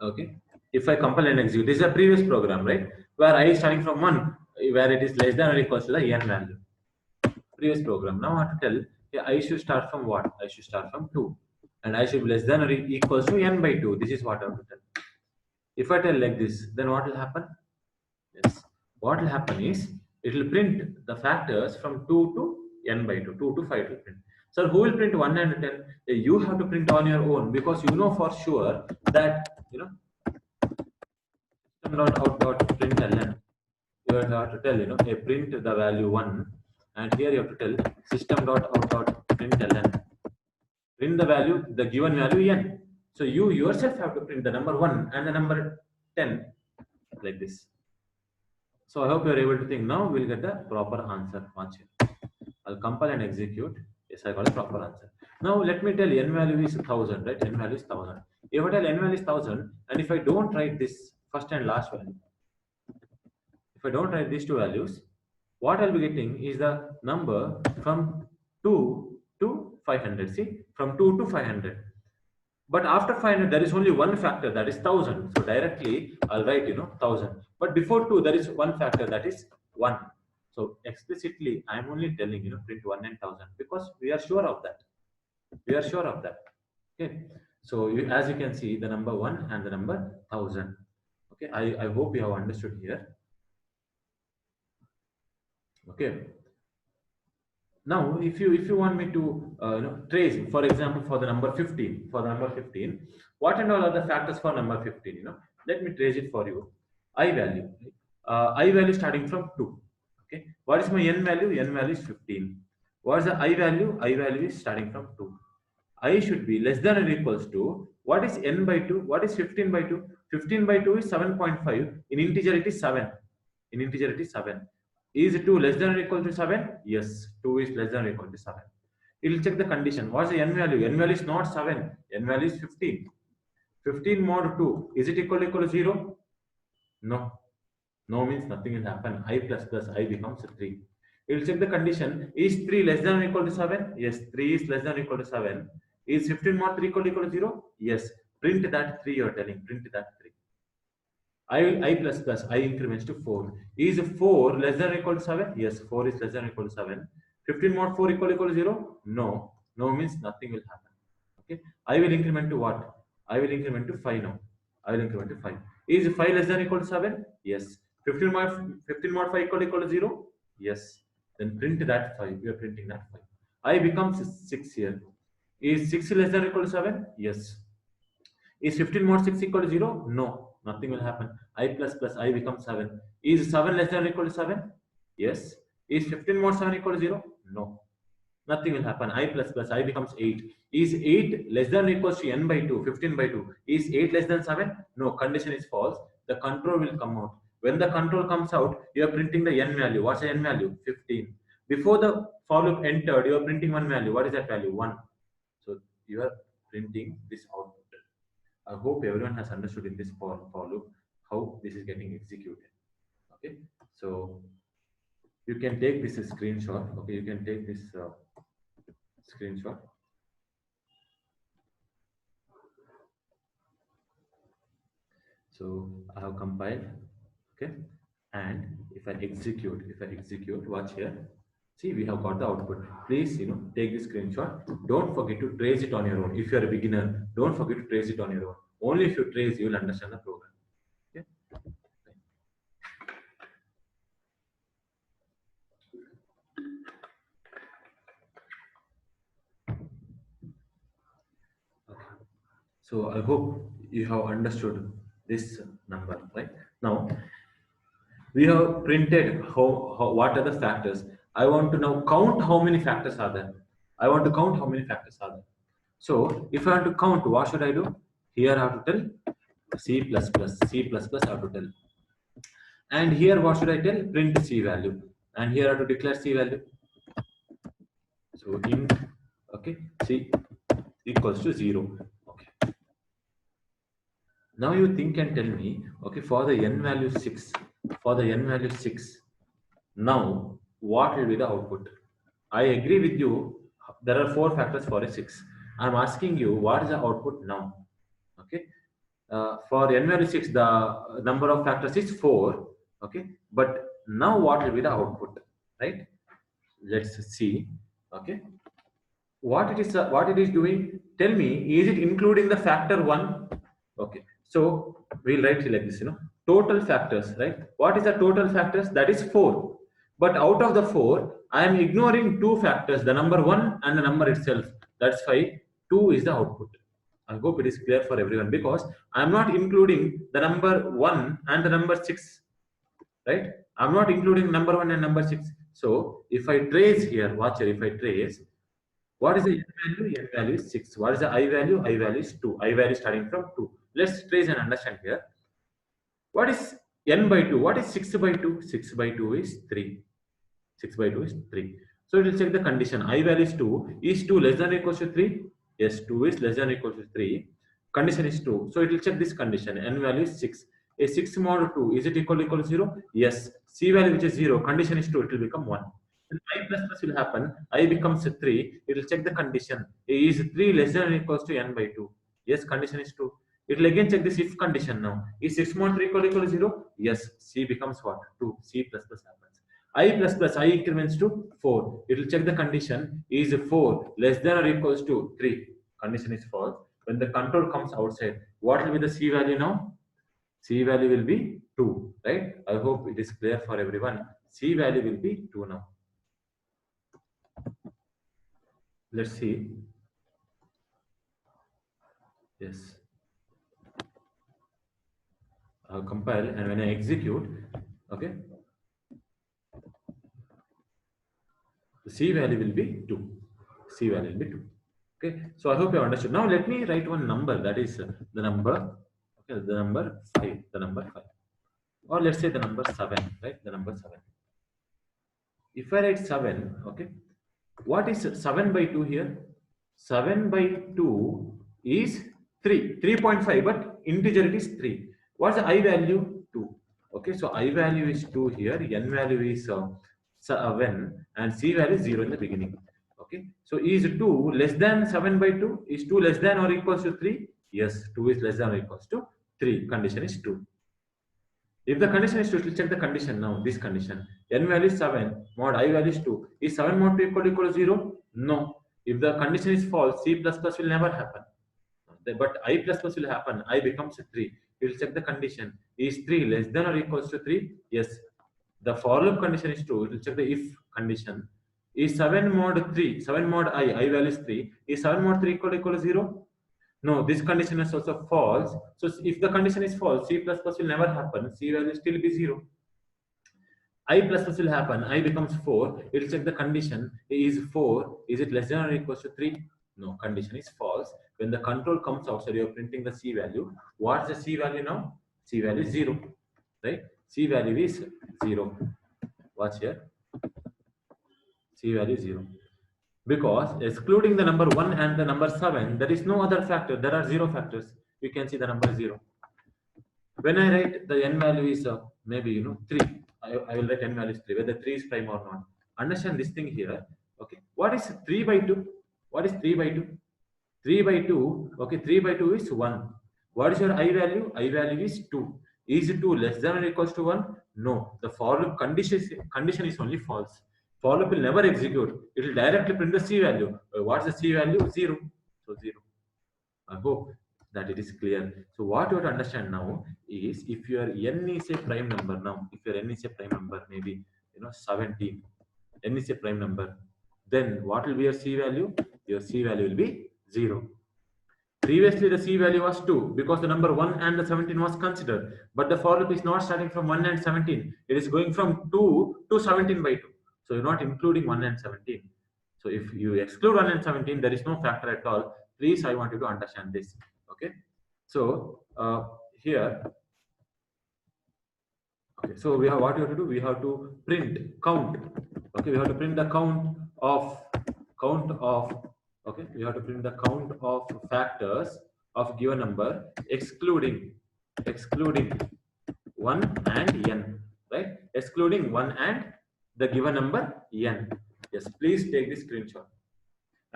okay, if I compile and execute, this is a previous program, right, where I is starting from 1, where it is less than or equals to the n value. Previous program. Now I have to tell, yeah, I should start from what? I should start from 2, and I should be less than or equals to n by 2. This is what I have to tell. If I tell like this, then what will happen? Yes. What will happen is it will print the factors from 2 to n by 2, 2 to 5 will print. So who will print 1 and 10? You have to print on your own, because you know for sure that system dot out dot println. You have to tell a print the value 1, and here you have to tell system dot out dot println. Print the value, the given value n. So you yourself have to print the number 1 and the number 10 like this. So I hope you are able to think. Now we'll get the proper answer. Watch here. I'll compile and execute. Yes, I got a proper answer. Now let me tell n value is 1000, right? N value is 1000. If I tell n value is 1000, and if I don't write this first and last value, if I don't write these two values, what I'll be getting is the number from 2 to 500. See, from 2 to 500. But after 500, there is only one factor, that is 1000. So directly I'll write 1000. But before 2, there is one factor, that is 1. So explicitly I'm only telling print 1 and 1000, because we are sure of that. We are sure of that. Okay. So as you can see, the number 1 and the number 1000. Okay. I hope you have understood here. Okay. Now, if you want me to trace, for example, for the number 15, what and all are the factors for number 15? Let me trace it for you. I value, I value starting from 2. Okay, what is my n value? N value is 15. What is the I value? I value is starting from 2. I should be less than or equals to, what is n by 2? What is 15 by 2? 15 by 2 is 7.5. In integer it is 7. In integer it is 7. Is 2 less than or equal to 7? Yes, 2 is less than or equal to 7. It will check the condition. What's the n value? N value is not 7. N value is 15. 15 mod 2. Is it equal to 0? No. No means nothing will happen. I plus plus I becomes 3. It will check the condition. Is 3 less than or equal to 7? Yes, 3 is less than or equal to 7. Is 15 mod 3 equal to 0? Yes. Print that 3 you are telling. Print that 3. I plus plus I increments to 4. Is 4 less than or equal to 7? Yes, 4 is less than or equal to 7. 15 mod 4 equal to 0? No. No means nothing will happen. Okay. I will increment to what? I will increment to 5 now. I will increment to 5. Is 5 less than or equal to 7? Yes. 15 mod 5 equal to 0? Yes. Then print that 5. We are printing that 5. I becomes 6 here. Is 6 less than or equal to 7? Yes. Is 15 mod 6 equal to 0? No. Nothing will happen. I plus plus I becomes 7. Is 7 less than or equal to 7? Yes. Is 15 mod 7 equal to 0? No. Nothing will happen. I plus plus I becomes 8. Is 8 less than or equals to n by 2? 15 by 2. Is 8 less than 7? No. Condition is false. The control will come out. When the control comes out, you are printing the n value. What's the n value? 15. Before the for loop entered, you are printing one value. What is that value? 1. So you are printing this output. I hope everyone has understood in this for loop how this is getting executed. Okay, so you can take this screenshot. Okay, you can take this screenshot. So I have compiled. Okay, and if I execute, watch here. See, we have got the output. Please, take this screenshot. Don't forget to trace it on your own. If you are a beginner, don't forget to trace it on your own. Only if you trace, you will understand the program. Okay. So I hope you have understood this number, right? Now we have printed what are the factors. I want to now count how many factors are there. I want to count how many factors are there. So if I want to count, what should I do? Here I have to tell C++, C++ I have to tell. And here what should I tell? Print C value. And here I have to declare C value. So int, okay, C equals to 0. Okay. Now you think and tell me, okay, for the n value 6, now what will be the output? I agree with you. There are 4 factors for a 6. I'm asking you, what is the output now? Okay. For n value 6, the number of factors is 4. Okay. But now what will be the output? Right? Let's see. Okay. What it is doing? Tell me, is it including the factor 1? Okay. So we'll write it like this, total factors, right? What is the total factors? That is 4. But out of the 4, I am ignoring 2 factors, the number 1 and the number itself. That's why 2 is the output. I hope it is clear for everyone, because I am not including the number 1 and the number 6, right? I'm not including number 1 and number 6. So if I trace here, watch here, if I trace, what is the n value? N value is 6. What is the I value? I value is 2. I value starting from 2. Let's trace and understand here. What is n by 2? What is 6 by 2? 6 by 2 is 3. 6 by 2 is 3. So it will check the condition. I value is 2. Is 2 less than or equals to 3? Yes, 2 is less than or equals to 3. Condition is 2. So it will check this condition. N value is 6. A 6 mod 2, is it equal to 0? Yes. C value which is 0. Condition is 2. It will become 1. Then I plus plus will happen. I becomes 3. It will check the condition. Is 3 less than or equals to n by 2? Yes, condition is 2. It will again check this if condition now. Is 6 mod 3 equal to 0? Yes. C becomes what? 2. C plus plus happens. I plus plus, I increments to 4. It will check the condition. Is 4 less than or equals to 3? Condition is false. When the control comes outside, what will be the C value now? C value will be 2, right? I hope it is clear for everyone. C value will be 2 now. Let's see. Yes. I'll compile, and when I execute, okay, the C value will be 2. C value will be 2. Okay, so I hope you understood. Now let me write one number, that is the number, okay, the number 5, or let's say the number 7, right? The number 7. If I write 7, okay, what is 7 by 2 here? 7 by 2 is 3, 3.5, but integer it is 3. What's the I value? 2. Okay, so I value is 2 here, n value is 7, and C value is 0 in the beginning. Okay, so is 2 less than 7 by 2? Is 2 less than or equals to 3? Yes, 2 is less than or equals to 3. Condition is 2. If the condition is 2, it will check the condition now. This condition. N value is 7, mod I value is 2. Is 7 mod 2 equal to 0? No. If the condition is false, C++ will never happen. But I plus plus will happen. I becomes 3. You will check the condition. Is 3 less than or equals to 3? Yes. The for loop condition is 2. It will check the if condition. Is 7 mod 3, 7 mod I value is 3. Is 7 mod 3 equal to 0? No, this condition is also false. So if the condition is false, C++ will never happen. C value will still be 0. I plus plus will happen. I becomes 4. It will check the condition. Is 4. Is it less than or equals to 3? No, condition is false. When the control comes outside, you are printing the C value. What's the C value now? C value is 0. Right? C value is 0. Watch here. C value is 0. Because excluding the number 1 and the number 7, there is no other factor. There are 0 factors. You can see the number 0. When I write the n value is maybe 3, I will write n value is 3, whether 3 is prime or not. Understand this thing here. Okay, what is 3 by 2? What is 3 by 2? 3 by 2, okay, 3 by 2 is 1. What is your I value? I value is 2. Is 2 less than or equals to 1? No. The for loop condition is only false. For loop will never execute. It will directly print the C value. What's the C value? 0. So 0. I hope that it is clear. So what you have to understand now is, if your n is a prime number now, if your n is a prime number, maybe 17, n is a prime number, then what will be your C value? Your C value will be 0. Previously the C value was 2 because the number 1 and the 17 was considered, but the for loop is not starting from 1 and 17. It is going from 2 to 17 by 2. So you're not including 1 and 17. So if you exclude 1 and 17, there is no factor at all. Please, I want you to understand this. Okay. So here, okay. So we have what we have to do. We have to print count. Okay. We have to print the count of. Okay. We have to print the count of factors of given number, excluding 1 and n, right? Excluding 1 and the given number n. Yes, please take the screenshot.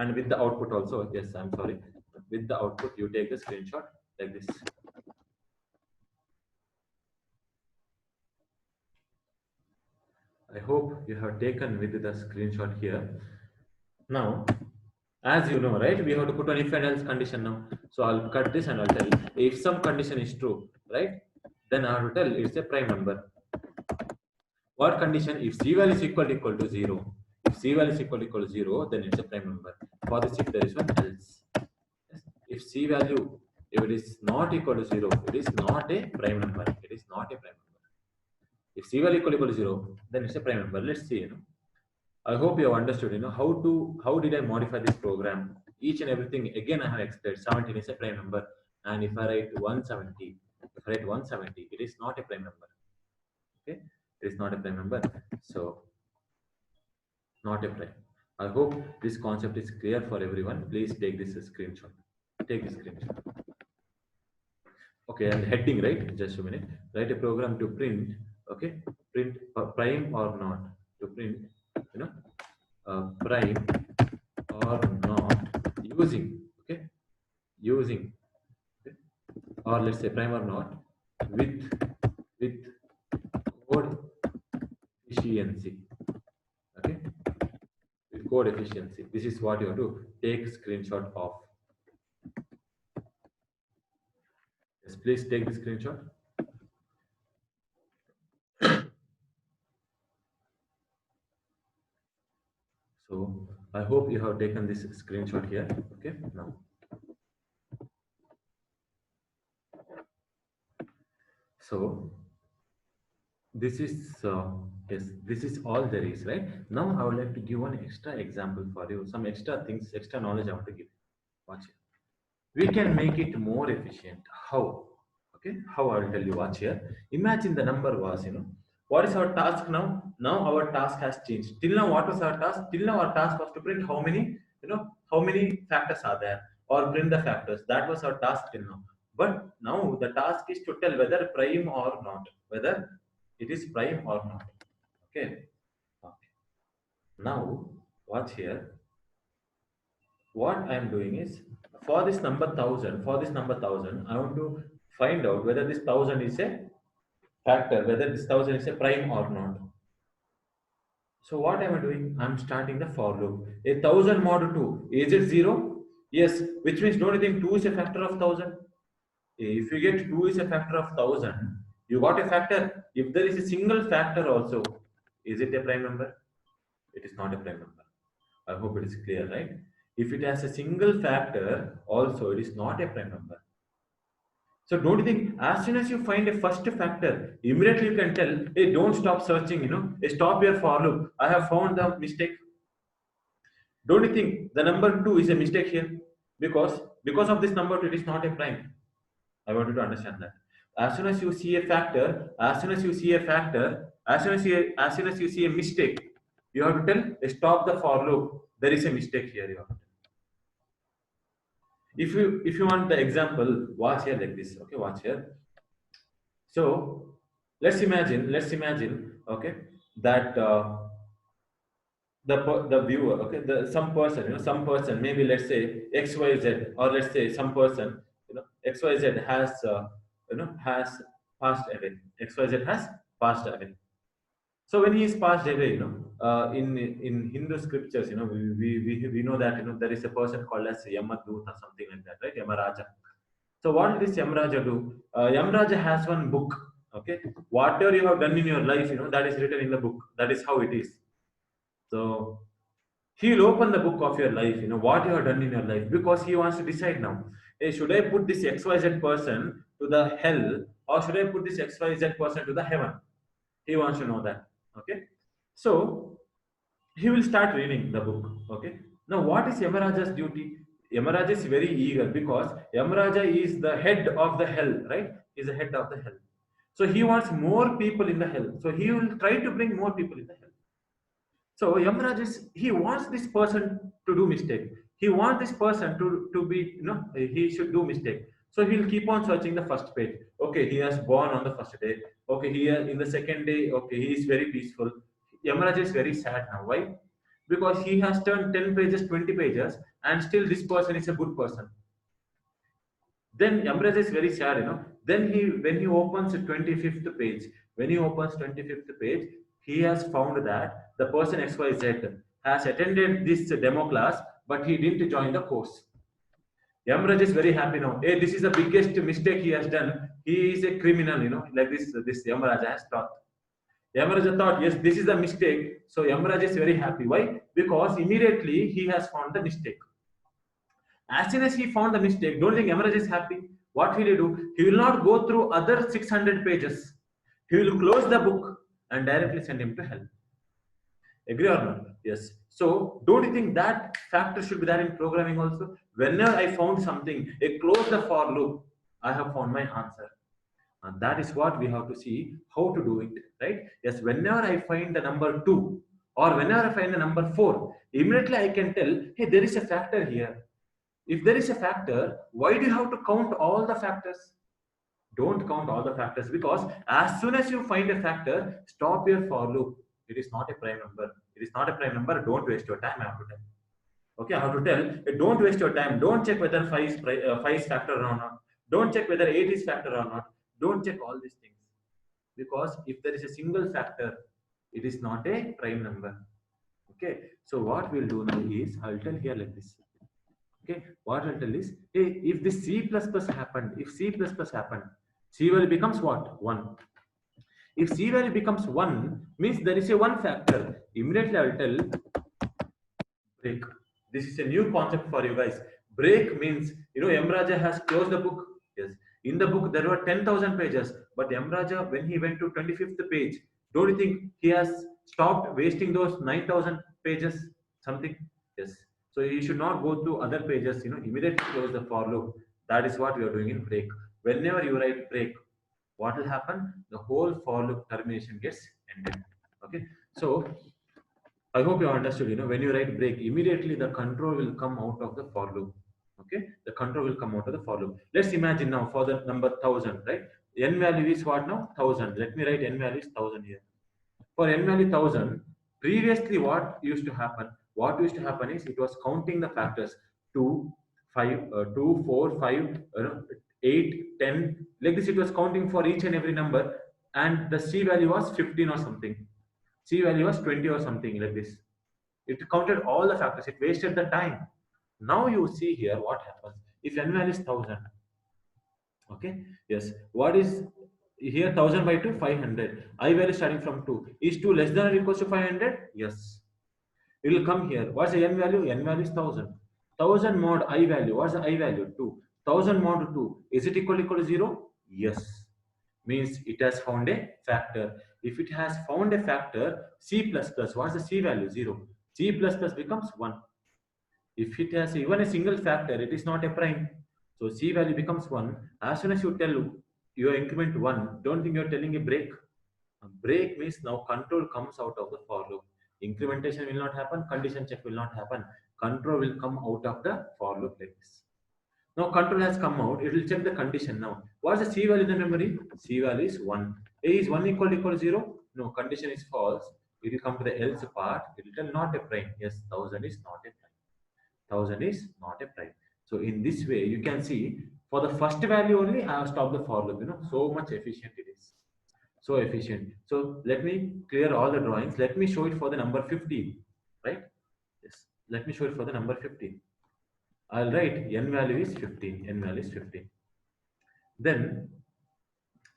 And with the output also, yes, I'm sorry. With the output, you take the screenshot like this. I hope you have taken with the screenshot here. Now, as you know, right, we have to put an if and else condition now. So I'll cut this and I'll tell if some condition is true, right? Then I have to tell it's a prime number. What condition? If C value is equal to 0. If C value is equal to 0, then it's a prime number. For this, if there is one else. Yes. If C value, if it is not equal to 0, it is not a prime number. It is not a prime number. If C value equal to 0, then it's a prime number. Let's see. I hope you have understood. How did I modify this program? Each and everything. Again, I have explained. 17 is a prime number, and if I write 170, it is not a prime number. Okay. It is not a prime number, so not a prime. I hope this concept is clear for everyone. Please take this screenshot. Take this screenshot. Okay, and heading, right? Just a minute. Write a program to print. Okay, print prime or not. To print, prime or not using. Okay, using. Okay? Or let's say prime or not with code efficiency. Okay, with code efficiency. This is what you have to take screenshot of. Yes, please take the screenshot. So I hope you have taken this screenshot here. Okay, now. So this is yes, this is all there is, right? Now I would like to give one extra example for you, some extra things, extra knowledge I want to give. Watch it. We can make it more efficient. How? Okay, how I will tell you. Watch here. Imagine the number was, what is our task now? Now our task has changed. Till now, what was our task? Till now, our task was to print how many, how many factors are there, or print the factors. That was our task till now. But now the task is to tell whether prime or not, whether it is prime or not. Okay. Okay. Now, watch here. What I am doing is for this number 1000, I want to find out whether this 1000 is a factor, whether this 1000 is a prime or not. So what am I doing? I'm starting the for loop. A 1000 mod 2, is it 0? Yes, which means don't you think 2 is a factor of 1000? If you get 2 is a factor of 1000, you got a factor. If there is a single factor also, is it a prime number? It is not a prime number. I hope it is clear, right? If it has a single factor, also it is not a prime number. So don't you think as soon as you find a first factor, immediately you can tell, hey, don't stop searching, hey, stop your for loop. I have found the mistake. Don't you think the number 2 is a mistake here? Because of this number 2, it is not a prime. I want you to understand that. As soon as you see a factor, as soon as you see a mistake, you have to tell, stop the for loop. There is a mistake here. You have to tell. If you want the example, watch here like this. Okay, watch here. So let's imagine, okay, that the viewer, okay, some person, maybe let's say XYZ, or let's say some person, XYZ has has passed away. XYZ has passed away. So when he is passed away, in Hindu scriptures, we know that there is a person called as Yamadut or something like that, right? Yamaraja. So what does Yamaraja do? Yamaraja has one book. Okay, whatever you have done in your life, that is written in the book. That is how it is. So he will open the book of your life, what you have done in your life, because he wants to decide now. Hey, should I put this XYZ person to the hell, or should I put this XYZ person to the heaven? He wants to know that. Okay, so he will start reading the book. Okay, now what is Yamaraja's duty? Yamaraja is very eager because Yamaraja is the head of the hell, right? He's the head of the hell. So he wants more people in the hell. So he will try to bring more people in the hell. So Yamaraj is, he wants this person to do mistake. He wants this person to be, he should do mistake. So he'll keep on searching the first page. Okay, he has born on the first day. Okay, here in the second day, okay, he is very peaceful. Yamaraj is very sad now. Why? Because he has turned 10 pages, 20 pages, and still this person is a good person. Then Yamaraj is very sad, Then when he opens the 25th page, when he opens 25th page, he has found that the person XYZ has attended this demo class, but he didn't join the course. Yamaraj is very happy now. Hey, this is the biggest mistake he has done. He is a criminal, like this Yamaraj has thought. Yamaraja thought, yes, this is the mistake. So Yamaraja is very happy. Why? Because immediately he has found the mistake. As soon as he found the mistake, don't think Yamaraja is happy. What will he do? He will not go through other 600 pages. He will close the book and directly send him to hell. Agree or not? Yes. So, don't you think that factor should be there in programming also? Whenever I found something, I close the for loop, I have found my answer. And that is what we have to see how to do it, right? Yes, whenever I find the number 2 or whenever I find the number 4, immediately I can tell, hey, there is a factor here. If there is a factor, why do you have to count all the factors? Don't count all the factors, because as soon as you find a factor, stop your for loop. It is not a prime number. It is not a prime number. Don't waste your time. I have to tell. Okay, I have to tell. Don't waste your time. Don't check whether 5 is factor or not. Don't check whether 8 is factor or not. Don't check all these things, because if there is a single factor, it is not a prime number. Okay, so what we'll do now is I'll tell here like this. Okay, what I'll tell is, hey, if this C++ happened, if C++ happened, C value becomes what? 1. If C value becomes 1, means there is a 1 factor. Immediately I'll tell break. This is a new concept for you guys. Break means, Yamaraja has closed the book. Yes. In the book, there were 10,000 pages, but Yamaraja, when he went to 25th page, don't you think he has stopped wasting those 9,000 pages? Something? Yes. So you should not go through other pages, immediately close the for loop. That is what we are doing in break. Whenever you write break, what will happen? The whole for loop termination gets ended. Okay. So I hope you understood. When you write break, immediately the control will come out of the for loop. Okay, the control will come out of the for loop. Let's imagine now for the number 1000, right? N value is what now? 1000. Let me write N value is 1000 here. For N value 1000, previously what used to happen? What used to happen is it was counting the factors 2, 5, 2, 4, 5, 8, 10. Like this, it was counting for each and every number, and the C value was 15 or something. C value was 20 or something like this. It counted all the factors. It wasted the time. Now you see here what happens. If N value is 1000, okay, yes. What is here? 1000 by 2, 500. I value starting from 2. Is 2 less than or equals to 500? Yes. It will come here. What's the N value? N value is 1000. 1000 mod I value. What's the I value? 2. 1000 mod 2. Is it equal to 0? Yes. Means it has found a factor. If it has found a factor, C++, what's the C value? 0. C++ becomes 1. If it has even a single factor, it is not a prime. So C value becomes 1. As soon as you tell your increment 1, don't think you're telling a break. A break means now control comes out of the for loop. Incrementation will not happen, condition check will not happen. Control will come out of the for loop like this. Now control has come out, it will check the condition now. What's the C value in the memory? C value is 1. A is 1 equal to 0? No, condition is false. It will come to the else part. It will tell not a prime. Yes, 1000 is not a prime. 1000 is not a prime. So in this way, you can see for the first value only, I have stopped the for loop. So much efficient it is. So efficient. So let me clear all the drawings. Let me show it for the number 15. Right? Yes. Let me show it for the number 15. I'll write N value is 15. N value is 15. Then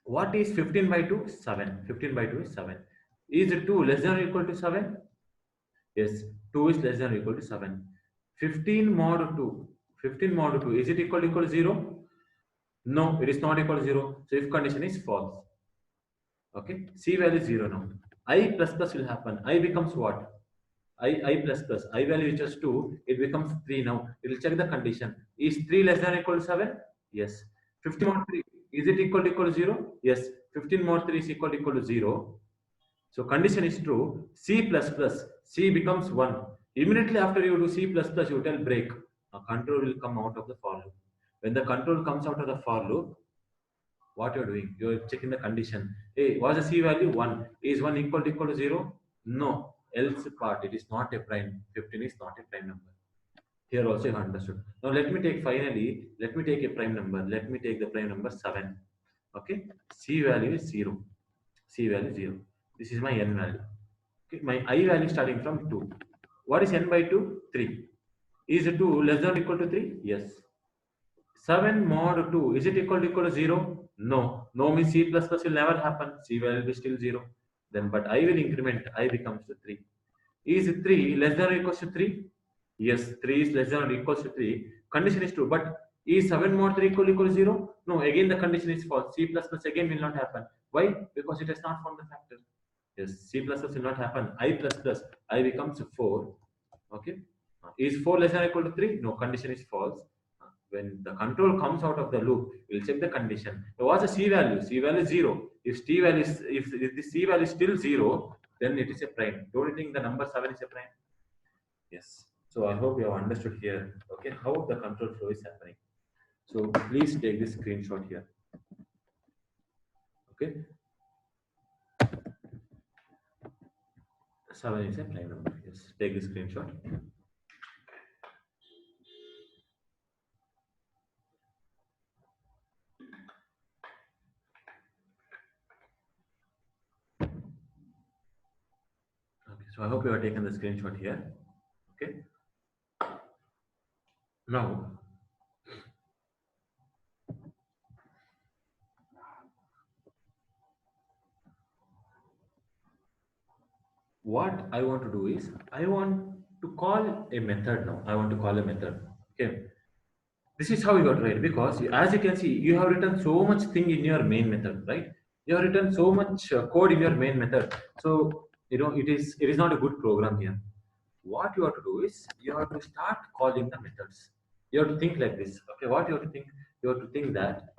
what is 15 by 2? 7. 15 by 2 is 7. Is 2 less than or equal to 7? Yes, 2 is less than or equal to 7. 15 mod 2. 15 mod 2. Is it equal to 0? No, it is not equal to 0. So if condition is false. Okay, C value is 0 now. I plus plus will happen. I becomes what? I plus plus, I value equals 2, it becomes 3 now. It will check the condition. Is 3 less than or equal to 7? Yes. 15 more 3, is it equal to 0? Yes. 15 more 3 is equal to 0. So condition is true. C plus plus, C becomes 1. Immediately after you do C plus plus, you tell break. A control will come out of the for loop. When the control comes out of the for loop, what you're doing? You're checking the condition. Hey, what's the C value? 1. Is 1 equal to 0? No. Else part, it is not a prime. 15 is not a prime number. Here also you have understood. Now let me take a prime number. Let me take the prime number 7. Okay. C value is 0. C value 0. This is my n value. Okay. My I value starting from 2. What is n by 2? 3. Is 2 less than or equal to 3? Yes. 7 mod 2, is it equal to 0? No. No means C plus plus will never happen. C value will be still 0. Then, but I will increment, I becomes to 3. Is 3 less than or equals to 3? Yes, 3 is less than or equals to 3. Condition is true, but is 7 mod 3 equal to 0? No, again the condition is false. C plus plus again will not happen. Why? Because it has not found the factor. Yes, C plus plus will not happen. I plus plus, I becomes 4. Okay. Is 4 less than or equal to 3? No, condition is false. When the control comes out of the loop, we'll check the condition. So what's the C value? C value is 0. If the C value is still 0, then it is a prime. Don't you think the number 7 is a prime? Yes. So I hope you have understood here, okay, how the control flow is happening. So please take this screenshot here. Okay. 7 is a prime number. Yes. Take this screenshot. Okay. So I hope you have taken the screenshot here. Okay. Now, what I want to do is I want to call a method now. I want to call a method. Okay. This is how you got right, because as you can see, you have written so much thing in your main method, right? You have written so much code in your main method. So it is not a good program here. What you have to do is you have to start calling the methods. You have to think like this. Okay, what you have to think? You have to think that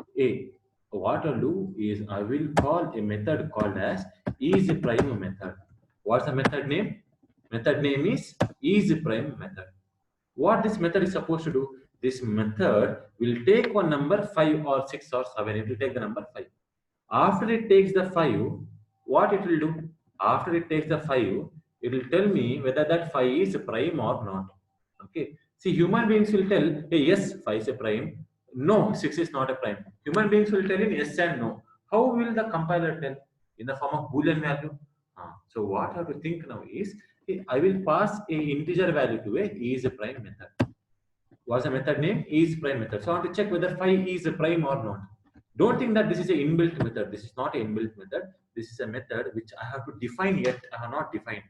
what I'll do is I will call a method called as isPrime method. What's the method name? Method name is isPrime method. What this method is supposed to do? This method will take one number 5 or 6 or 7. It will take the number 5. After it takes the 5, what it will do? After it takes the 5, it will tell me whether that 5 is a prime or not. Okay. See, human beings will tell, hey, yes, 5 is a prime. No, 6 is not a prime. Human beings will tell in yes and no. How will the compiler tell? In the form of Boolean value. So what I have to think now is, I will pass a integer value to a isPrime method. What's the method name? IsPrime method. So I want to check whether 5 is a prime or not. Don't think that this is an inbuilt method. This is not an inbuilt method. This is a method which I have to define, yet I have not defined.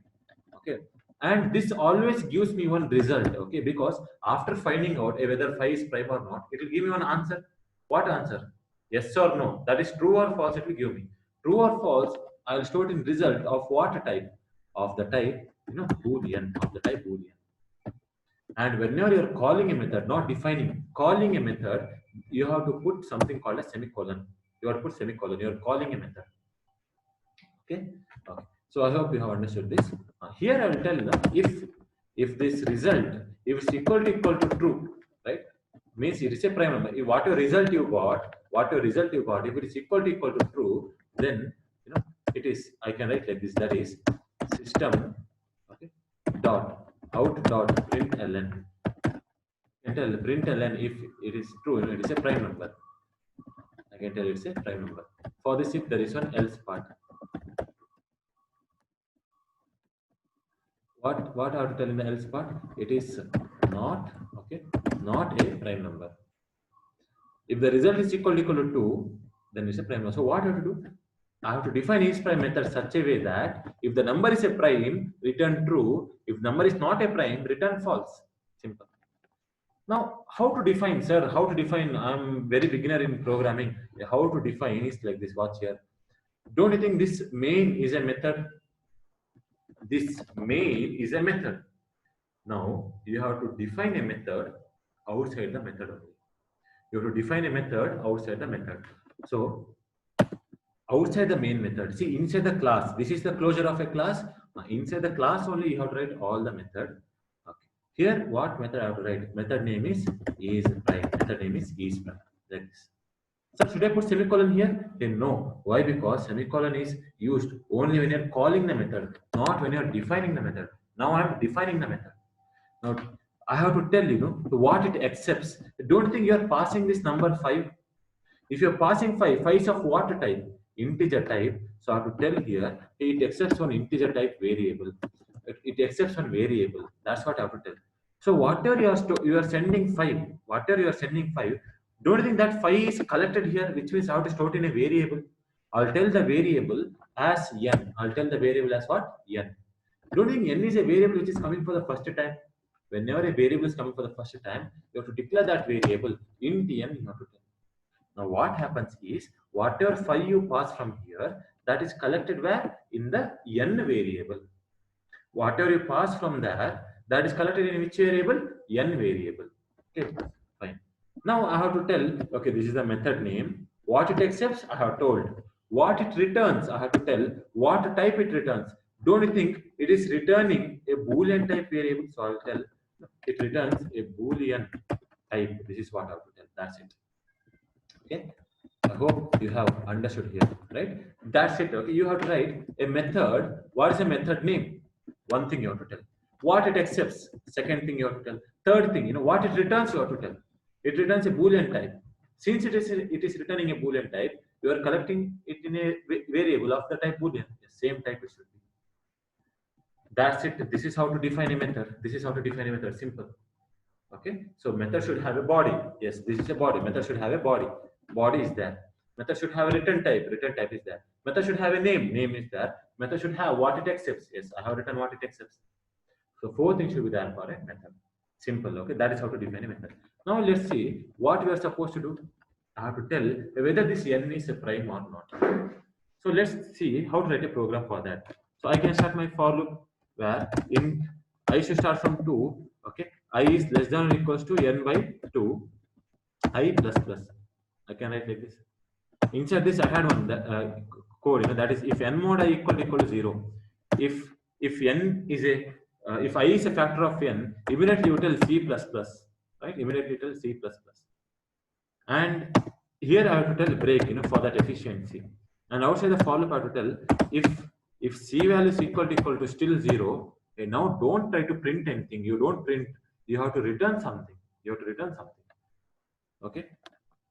Okay. And this always gives me one result. Okay. Because after finding out whether 5 is prime or not, it will give me one answer. What answer? Yes or no. That is true or false. It will give me. True or false, I will store it in result of what type? Of the type, Boolean, of the type Boolean. And whenever you're calling a method, not defining, calling a method, you have to put something called a semicolon. You have to put semicolon. You're calling a method. Okay. Okay. So I hope you have understood this. Here I will tell you if this result, if it's equal to true, right? Means it is a prime number. If whatever result you got, if it is equal to true, then it is. I can write like this. That is system. Okay. Dot out dot println. Println if it is true, it is a prime number. I can tell it's a prime number. For this, if there is one else part. What I have to tell in the else part? It is not not a prime number. If the result is equal to 2, then it's a prime number. So what I have to do? I have to define isPrime method such a way that if the number is a prime, return true. If number is not a prime, return false. Simple. Now, how to define, sir? How to define? I'm very beginner in programming. How to define is like this. Watch here. Don't you think this main is a method? this main is a method. Now you have to define a method outside the method only. You have to define a method outside the method. So outside the main method, see inside the class, this is the closure of a class. Inside the class only you have to write all the method. Okay. Here what method I have to write? Method name is prime. Method name is prime. Like this. So should I put semicolon here? Then no. Why? Because semicolon is used only when you're calling the method, not when you're defining the method. Now I'm defining the method. Now I have to tell what it accepts. Don't think you're passing this number 5. If you're passing 5, 5 is of what type? Integer type. So I have to tell here it accepts one integer type variable. It accepts one variable. That's what I have to tell. So whatever you are sending 5, whatever you are sending 5, don't think that 5 is collected here, which means I have to store it in a variable. I'll tell the variable as n. I'll tell the variable as what? N. Don't think n is a variable which is coming for the first time. Whenever a variable is coming for the first time, you have to declare that variable int n. You have to tell. Now what happens is whatever 5 you pass from here, that is collected where? In the n variable. Whatever you pass from there, that is collected in which variable? N variable. Okay, fine. Now I have to tell, okay, this is the method name. What it accepts, I have told. What it returns, I have to tell. What type it returns. Don't you think it is returning a boolean type variable? So I will tell it returns a boolean type. This is what I have to tell. That's it. Okay. I hope you have understood here, right? That's it. Okay, you have to write a method. What is a method name? One thing you have to tell. What it accepts. Second thing you have to tell. Third thing, what it returns. You have to tell. It returns a boolean type. Since it is returning a boolean type, you are collecting it in a variable of the type boolean. The same type it should be. That's it. This is how to define a method. This is how to define a method. Simple. Okay. So method should have a body. Yes, this is a body. Method should have a body. Body is there. Method should have a return type. Return type is there. Method should have a name. Name is there. Method should have what it accepts. Yes, I have written what it accepts. So 4 things should be there for a method. Simple. Okay, that is how to define a method. Now let's see what we are supposed to do. I have to tell whether this n is a prime or not. So let's see how to write a program for that. So I can start my for loop where in I should start from 2. Okay, I is less than or equals to n by 2 I plus plus. I can write like this. Inside this I had one code, that is if n mod I equal to 0. If n is a if I is a factor of n, immediately you tell c plus plus, right? Immediately you tell c plus plus. And here I have to tell break, for that efficiency. And outside the for loop I have to tell if c value is equal to still 0. Okay, now don't try to print anything. You don't print. You have to return something. You have to return something. Okay.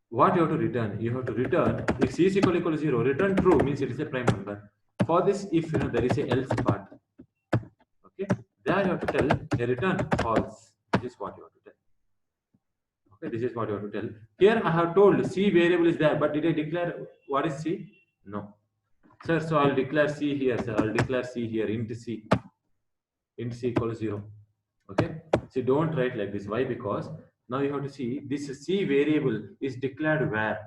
What you have to return? You have to return if c is equal to 0. Return true means it is a prime number. For this, if there is a else part. Okay. There you have to tell a return false. This is what you have to tell. Okay, this is what you have to tell. Here I have told C variable is there, but did I declare what is C? No. Sir, so I'll declare C here, sir. I'll declare C here, int C. Int C equals 0. Okay. So don't write like this. Why? Because now you have to see this C variable is declared where?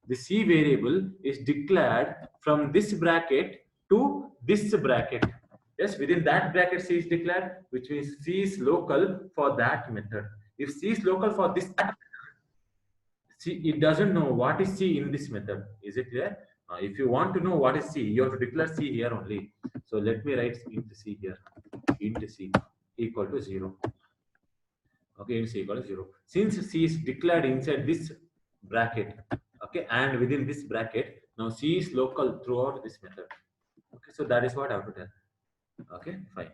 The C variable is declared from this bracket to this bracket. Yes, within that bracket C is declared, which means C is local for that method. If C is local for this, C, it doesn't know what is C in this method. Is it clear? If you want to know what is C, you have to declare C here only. So let me write int C here. Int C equal to 0. Okay, int C equal to 0. Since C is declared inside this bracket, okay, and within this bracket, now C is local throughout this method. Okay, so that is what I have to tell. Okay, fine.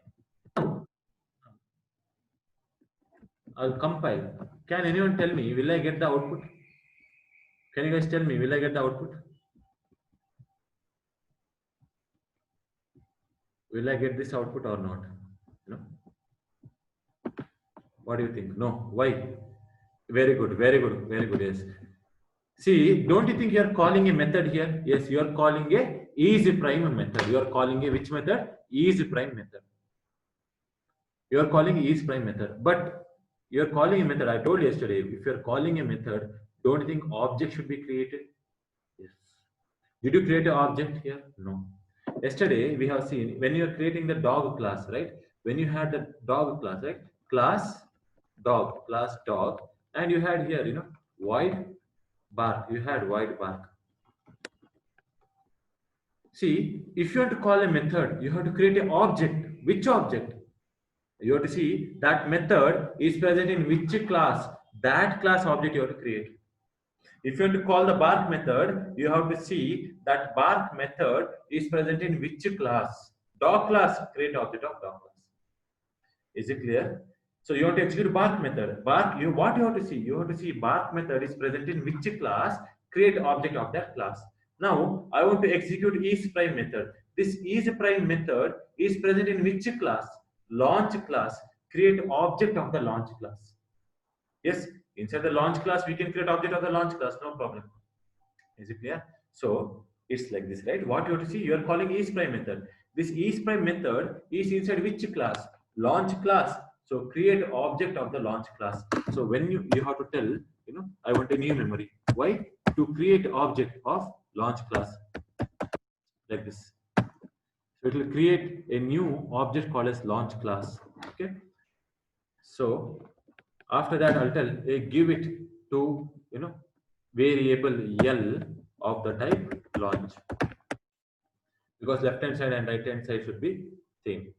I'll compile. Can anyone tell me, will I get the output? Can you guys tell me, will I get the output? Will I get this output or not? What do you think? No. Why? Very good, very good, very good. Yes. See, don't you think you are calling a method here? Yes, you are calling a is prime method. You are calling a which method? Is prime method. You are calling is prime method. But you are calling a method. I told you yesterday, if you are calling a method, don't you think object should be created? Yes. Did you create an object here? No. Yesterday we have seen when you are creating the dog class, right? When you had the dog class, right? Class dog, and you had here, void bark. You had void bark. See, if you want to call a method, you have to create an object. Which object? You have to see that method is present in which class. That class object you have to create. If you want to call the bark method, you have to see that bark method is present in which class. Dog class, create object of dog class. Is it clear? So you want to execute bark method. Bark, what you have to see? You have to see bark method is present in which class, create object of that class. Now I want to execute is prime method. This is prime method is present in which class? Launch class. Create object of the launch class. Yes, inside the launch class, we can create object of the launch class, no problem. Is it clear? So it's like this, right? What you have to see, you are calling is prime method. This is prime method is inside which class? Launch class. So create object of the launch class. So when you have to tell, I want a new memory. Why? To create object of launch class, like this. So it will create a new object called as launch class. Okay. So after that, I'll tell give it to variable L of the type launch, because left hand side and right hand side should be same.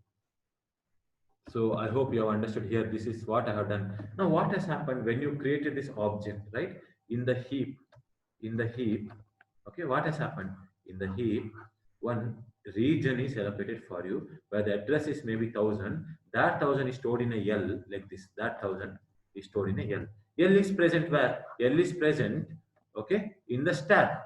So I hope you have understood here. This is what I have done. Now what has happened when you created this object, right? In the heap, okay, what has happened? In the heap, one region is allocated for you where the address is maybe 1000. That 1000 is stored in a L like this. That 1000 is stored in a L. L is present where? L is present, okay, in the stack.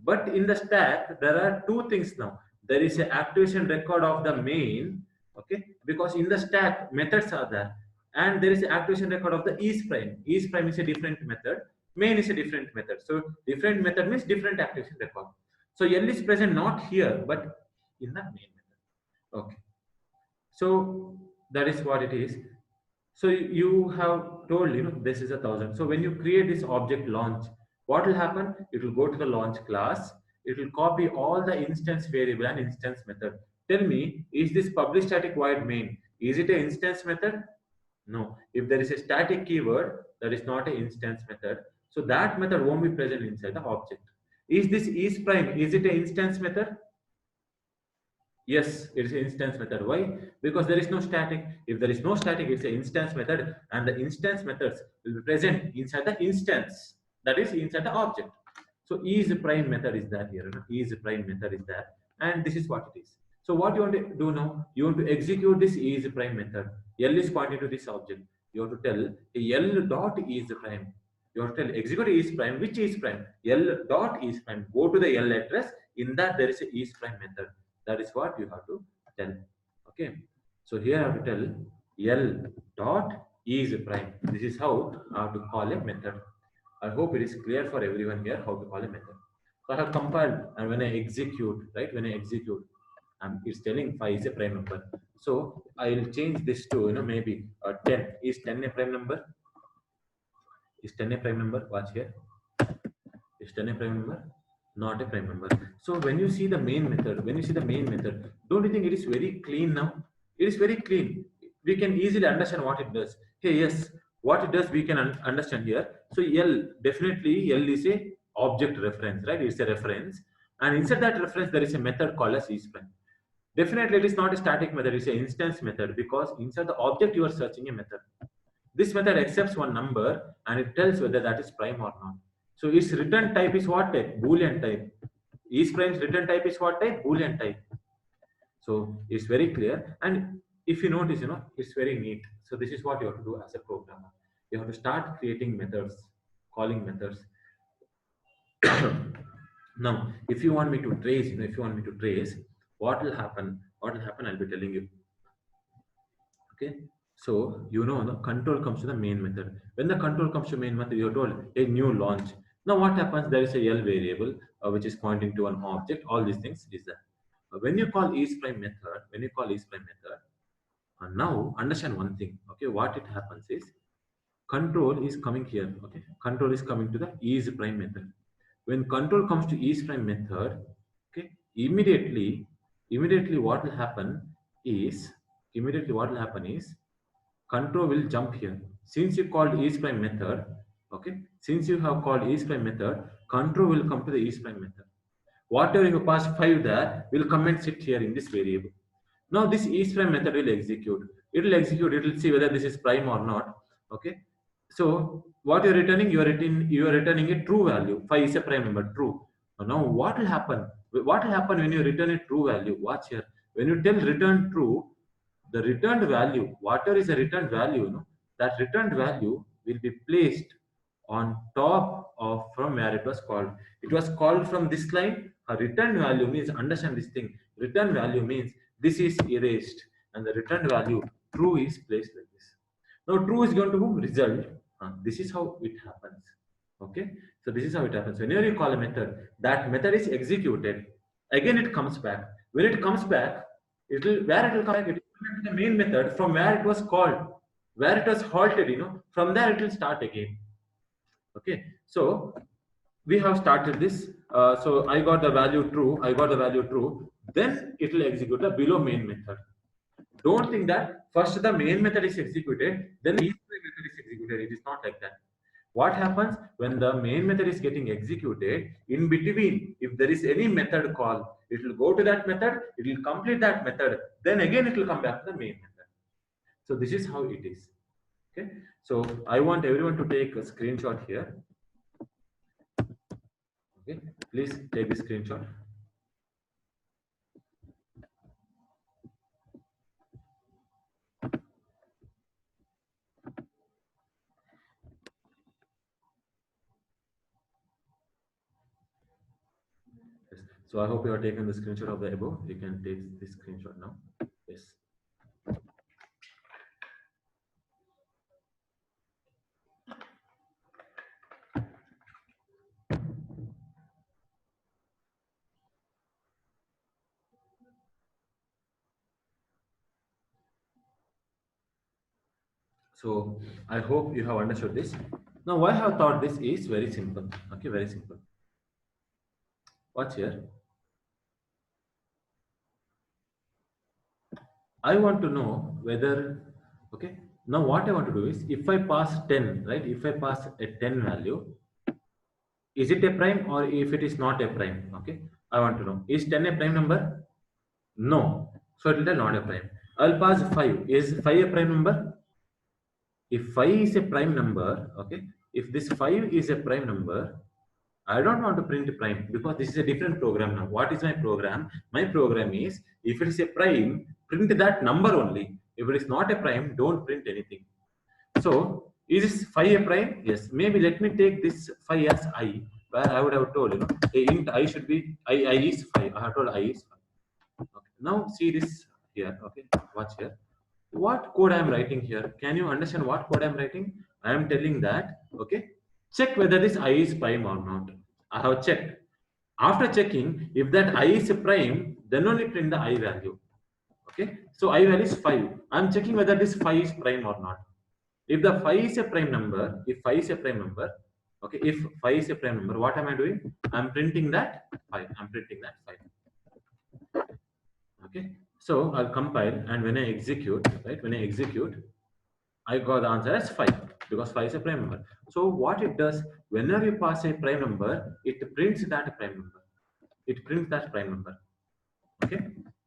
But in the stack, there are two things now. There is an activation record of the main, okay, because in the stack methods are there, and there is an activation record of the is prime. Is prime is a different method, main is a different method. So different method means different activation record. So L is present not here but in the main method. Okay, so that is what it is. So you have told this is 1000. So when you create this object launch, what will happen? It will go to the launch class. It will copy all the instance variable and instance method. Tell me, is this public static void main? Is it an instance method? No. If there is a static keyword, that is not an instance method. So that method won't be present inside the object. Is this is prime? Is it an instance method? Yes, it is an instance method. Why? Because there is no static. If there is no static, it's an instance method, and the instance methods will be present inside the instance. That is inside the object. So is prime method is that here. Is prime method is that, and this is what it is. So what you want to do now? You want to execute this is prime method. L is pointing to this object. You have to tell L dot is prime. You have to tell execute is prime. Which is prime? L dot is prime. Go to the L address. In that there is a is prime method. That is what you have to tell. Okay. So here I have to tell L dot is prime. This is how I have to call a method. I hope it is clear for everyone here how to call a method. So I have compiled, and when I execute, right? When I execute, it's telling 5 is a prime number. So I will change this to maybe 10. Is 10 a prime number? Is 10 a prime number? Watch here. Is 10 a prime number? Not a prime number. So when you see the main method, don't you think it is very clean now? It is very clean. We can easily understand what it does. Hey, yes, what it does we can understand here. So L, definitely L is a object reference, right? It's a reference, and inside that reference there is a method called as is prime. Definitely it is not a static method, it's an instance method, because inside the object you are searching a method. This method accepts one number and it tells whether that is prime or not. So its return type is what type? Boolean type. Is prime's return type is what type? Boolean type. So it's very clear. And if you notice, it's very neat. So this is what you have to do as a programmer. You have to start creating methods, calling methods. Now, if you want me to trace, what will happen? I'll be telling you. Okay. So the control comes to the main method. When the control comes to main method, you're told a new launch. Now what happens? There is a L variable which is pointing to an object. All these things is there. When you call is prime method, now understand one thing. Okay, what it happens is control is coming here. Okay, control is coming to the is prime method. When control comes to is prime method, okay, immediately immediately what will happen is control will jump here. Since you called is prime method, okay, since you have called is prime method, control will come to the is prime method. Whatever you pass 5 there will come and sit here in this variable. Now this is prime method will execute. It will execute, it will see whether this is prime or not. Okay. So what you're returning, you are returning a true value. 5 is a prime number, true. Now what will happen? What will happen when you return a true value? Watch here. When you tell return true, the returned value, whatever is a returned value, that returned value will be placed on top of from where it was called. It was called from this line. A return value means, understand this thing. Return value means this is erased, and the return value true is placed like this. Now true is going to result. This is how it happens. Okay, so this is how it happens. Whenever you call a method, that method is executed. Again, it comes back. When it comes back, it will come back. It will come back to the main method from where it was called, where it was halted. From there it will start again. Okay, so we have started this. So I got the value true. Then it will execute the below main method. Don't think that first the main method is executed, then the method is executed. It is not like that. What happens when the main method is getting executed? In between, if there is any method call, it will go to that method, it will complete that method, then again it will come back to the main method. So this is how it is. Okay. So I want everyone to take a screenshot here. Okay. Please take the screenshot. Yes. So I hope you are taking the screenshot of the above. You can take this screenshot now. Yes. So I hope you have understood this. Now why I have thought this is very simple. Okay, very simple. Watch here. I want to know whether, okay, now what I want to do is, if I pass 10, right, if I pass a 10 value, is it a prime or if it is not a prime? Okay, I want to know, is 10 a prime number? No, so it will tell not a prime. I'll pass 5. Is 5 a prime number? If 5 is a prime number, okay, if this 5 is a prime number, I don't want to print prime because this is a different program now. What is my program? My program is, if it is a prime, print that number only. If it is not a prime, don't print anything. So is this 5 a prime? Yes. Maybe let me take this 5 as I, where I would have told, a int I should be, I is 5. I have told I is 5. Okay. Now see this here. Okay. Watch here. What code I am writing here? Can you understand what code I am writing? I am telling that, okay, check whether this I is prime or not. I have checked. After checking, if that I is a prime, then only print the I value. Okay, so I value is 5. I am checking whether this 5 is prime or not. If the 5 is a prime number, okay, if 5 is a prime number, what am I doing? I am printing that 5. I am printing that 5. Okay, so I'll compile, and when I execute, right, I got the answer as 5 because 5 is a prime number. So what it does, whenever you pass a prime number, it prints that prime number. It prints that prime number. Okay,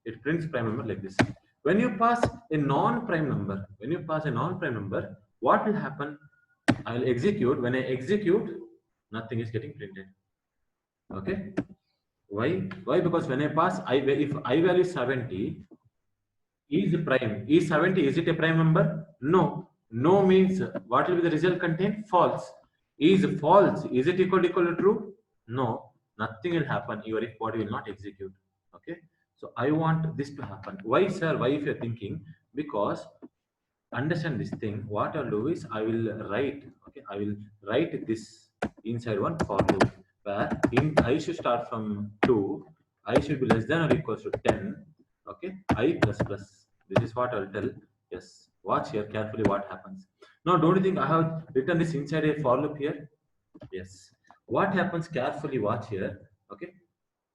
it prints prime number like this. When you pass a non-prime number, what will happen? I will execute. When I execute, nothing is getting printed. Okay, why? Because when I pass if I value 70 is prime, is 70, is it a prime number? No. No means what will be the result contain? False. Is false, is it equal to true? No, nothing will happen. Your if body will not execute. Okay, so I want this to happen. Why, sir? Why, if you're thinking? Because understand this thing. What I'll do is I will write, okay, I will write this inside one for loop where int I should start from 2, I should be less than or equals to 10, okay, I plus plus. This is what I'll tell. Yes, watch here carefully what happens. Now, don't you think I have written this inside a for loop here? Yes. What happens? Carefully watch here. Okay.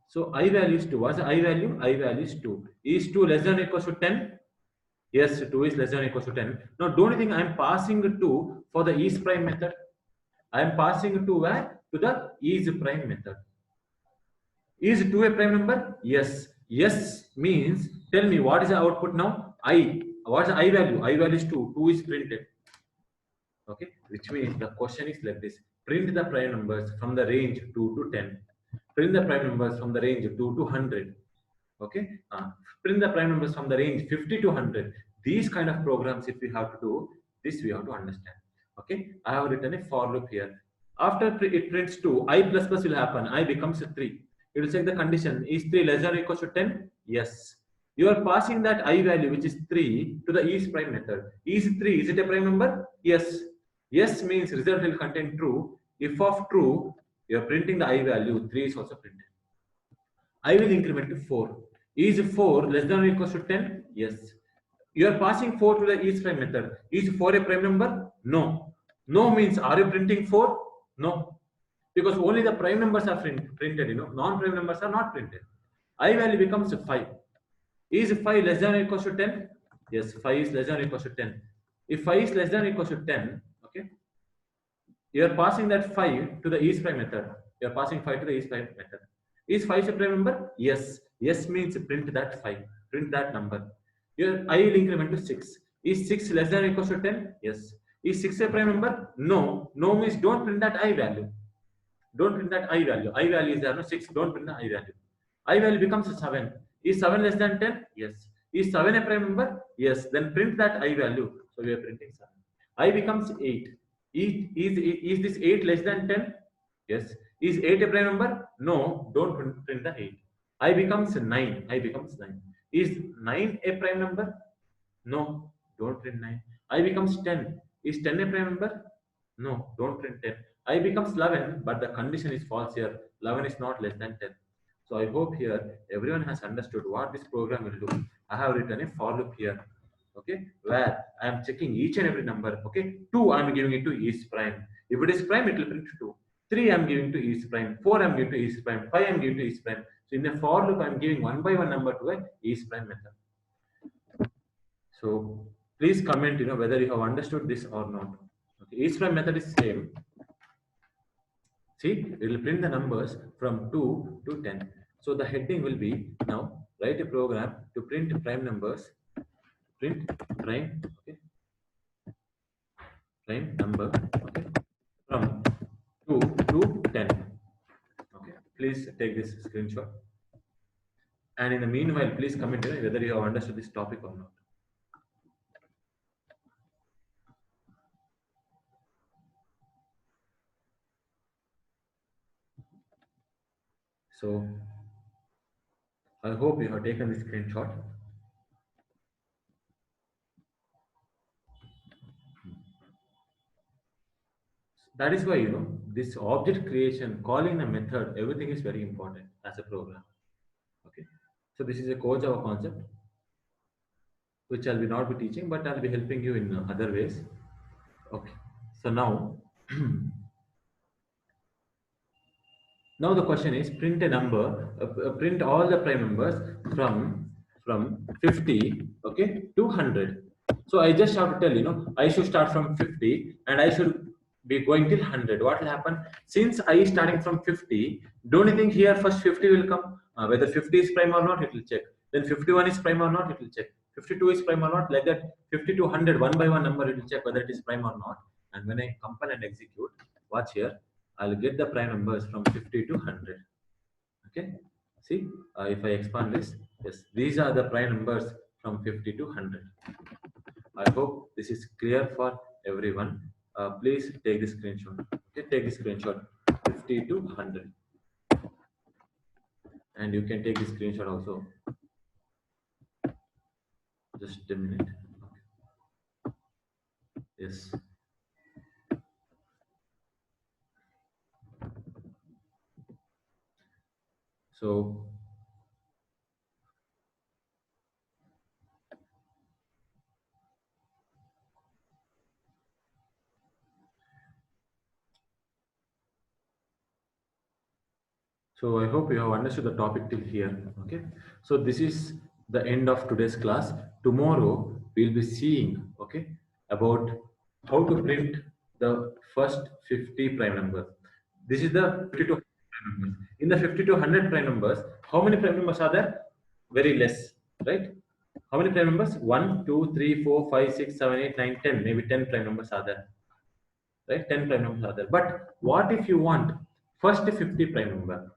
So I value is 2. What's the I value? I value is 2. Is 2 less than or equals to 10? Yes, 2 is less than or equals to 10. Now, don't you think I am passing 2 for the is prime method? I am passing 2 where? To the is prime method. Is 2 a prime number? Yes. Yes means, tell me, what is the output now? I. What is the I value? I value is 2. 2 is printed. Okay, which means the question is like this: print the prime numbers from the range 2 to 10. Print the prime numbers from the range 2 to 100. Okay, print the prime numbers from the range 50 to 100. These kind of programs, if we have to do this, we have to understand. Okay, I have written a for loop here. After it prints 2, I plus plus will happen. I becomes 3. It will check the condition: is 3 less than or equal to 10? Yes. You are passing that I value, which is 3, to the is prime method. Is 3, is it a prime number? Yes. Yes means result will contain true. If of true, you are printing the I value, 3 is also printed. I will increment to 4. Is 4 less than or equal to 10? Yes. You are passing 4 to the is prime method. Is 4 a prime number? No. No means, are you printing 4? No. Because only the prime numbers are printed, non-prime numbers are not printed. I value becomes 5. Is 5 less than or equal to 10? Yes, 5 is less than or equal to 10. If 5 is less than or equal to 10, okay, you are passing that 5 to the is prime method. You are passing 5 to the is prime method. Is 5 a prime number? Yes. Yes means print that 5. Print that number. Here I will increment to 6. Is 6 less than or equal to 10? Yes. Is 6 a prime number? No. No means don't print that I value. Don't print that I value. I value is there, no 6. Don't print the I value. I value becomes 7. Is 7 less than 10? Yes. Is 7 a prime number? Yes. Then print that I value. So we are printing 7. I becomes 8. Is this 8 less than 10? Yes. Is 8 a prime number? No. Don't print the 8. I becomes 9. I becomes 9. Is 9 a prime number? No. Don't print 9. I becomes 10. Is 10 a prime number? No. Don't print 10. I becomes 11, but the condition is false here. 11 is not less than 10. So I hope here everyone has understood what this program will do. I have written a for loop here, okay, where I am checking each and every number. Okay, 2 I am giving it to is prime. If it is prime, it will print 2. 3 I am giving to is prime. 4 I am giving to is prime. 5 I am giving to is prime. So in the for loop, I am giving one by one number to a is prime method. So please comment, whether you have understood this or not. Okay, is prime method is same. See, it will print the numbers from 2 to 10. So the heading will be, now write a program to print prime numbers. Print prime, okay, prime number, okay, from 2 to 10. Okay, please take this screenshot. And in the meanwhile, please comment whether you have understood this topic or not. So I hope you have taken this screenshot. That is why, this object creation, calling a method, everything is very important as a program. Okay. So this is a core Java concept, which I'll be not be teaching, but I'll be helping you in other ways. Okay. So now, now the question is, print a number, print all the prime numbers from 50, okay, to 100. So I just have to tell, I should start from 50 and I should be going till 100. What will happen? Since I is starting from 50, don't you think here first 50 will come? Whether 50 is prime or not, it will check. Then 51 is prime or not, it will check. 52 is prime or not, like that. 50 to 100, one by one number, it will check whether it is prime or not. And when I compile and execute, watch here, I'll get the prime numbers from 50 to 100. Okay. See, if I expand this, yes, these are the prime numbers from 50 to 100. I hope this is clear for everyone. Please take this screenshot. Okay, take this screenshot 50 to 100. And you can take this screenshot also. Just a minute. Okay. Yes. So So I hope you have understood the topic till here. Okay. So this is the end of today's class. Tomorrow we'll be seeing, okay, about how to print the first 50 prime numbers. This is the 50 to 100 prime numbers. In the 50 to 100 prime numbers, how many prime numbers are there? Very less, right? How many prime numbers? 1, 2, 3, 4, 5, 6, 7, 8, 9, 10. Maybe 10 prime numbers are there, right? 10 prime numbers are there. But what if you want first 50 prime number?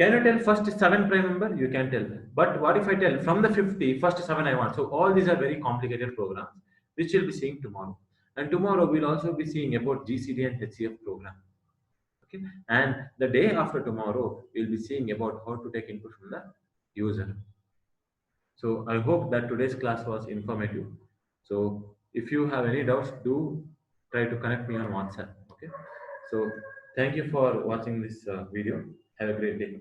Can you tell first seven prime number? You can tell. But what if I tell from the 50, first seven I want? So all these are very complicated programs, which we'll be seeing tomorrow. And tomorrow we'll also be seeing about GCD and HCF program. Okay. And the day after tomorrow, we'll be seeing about how to take input from the user. So I hope that today's class was informative. So if you have any doubts, do try to connect me on WhatsApp. Okay. So thank you for watching this video. Have a great day.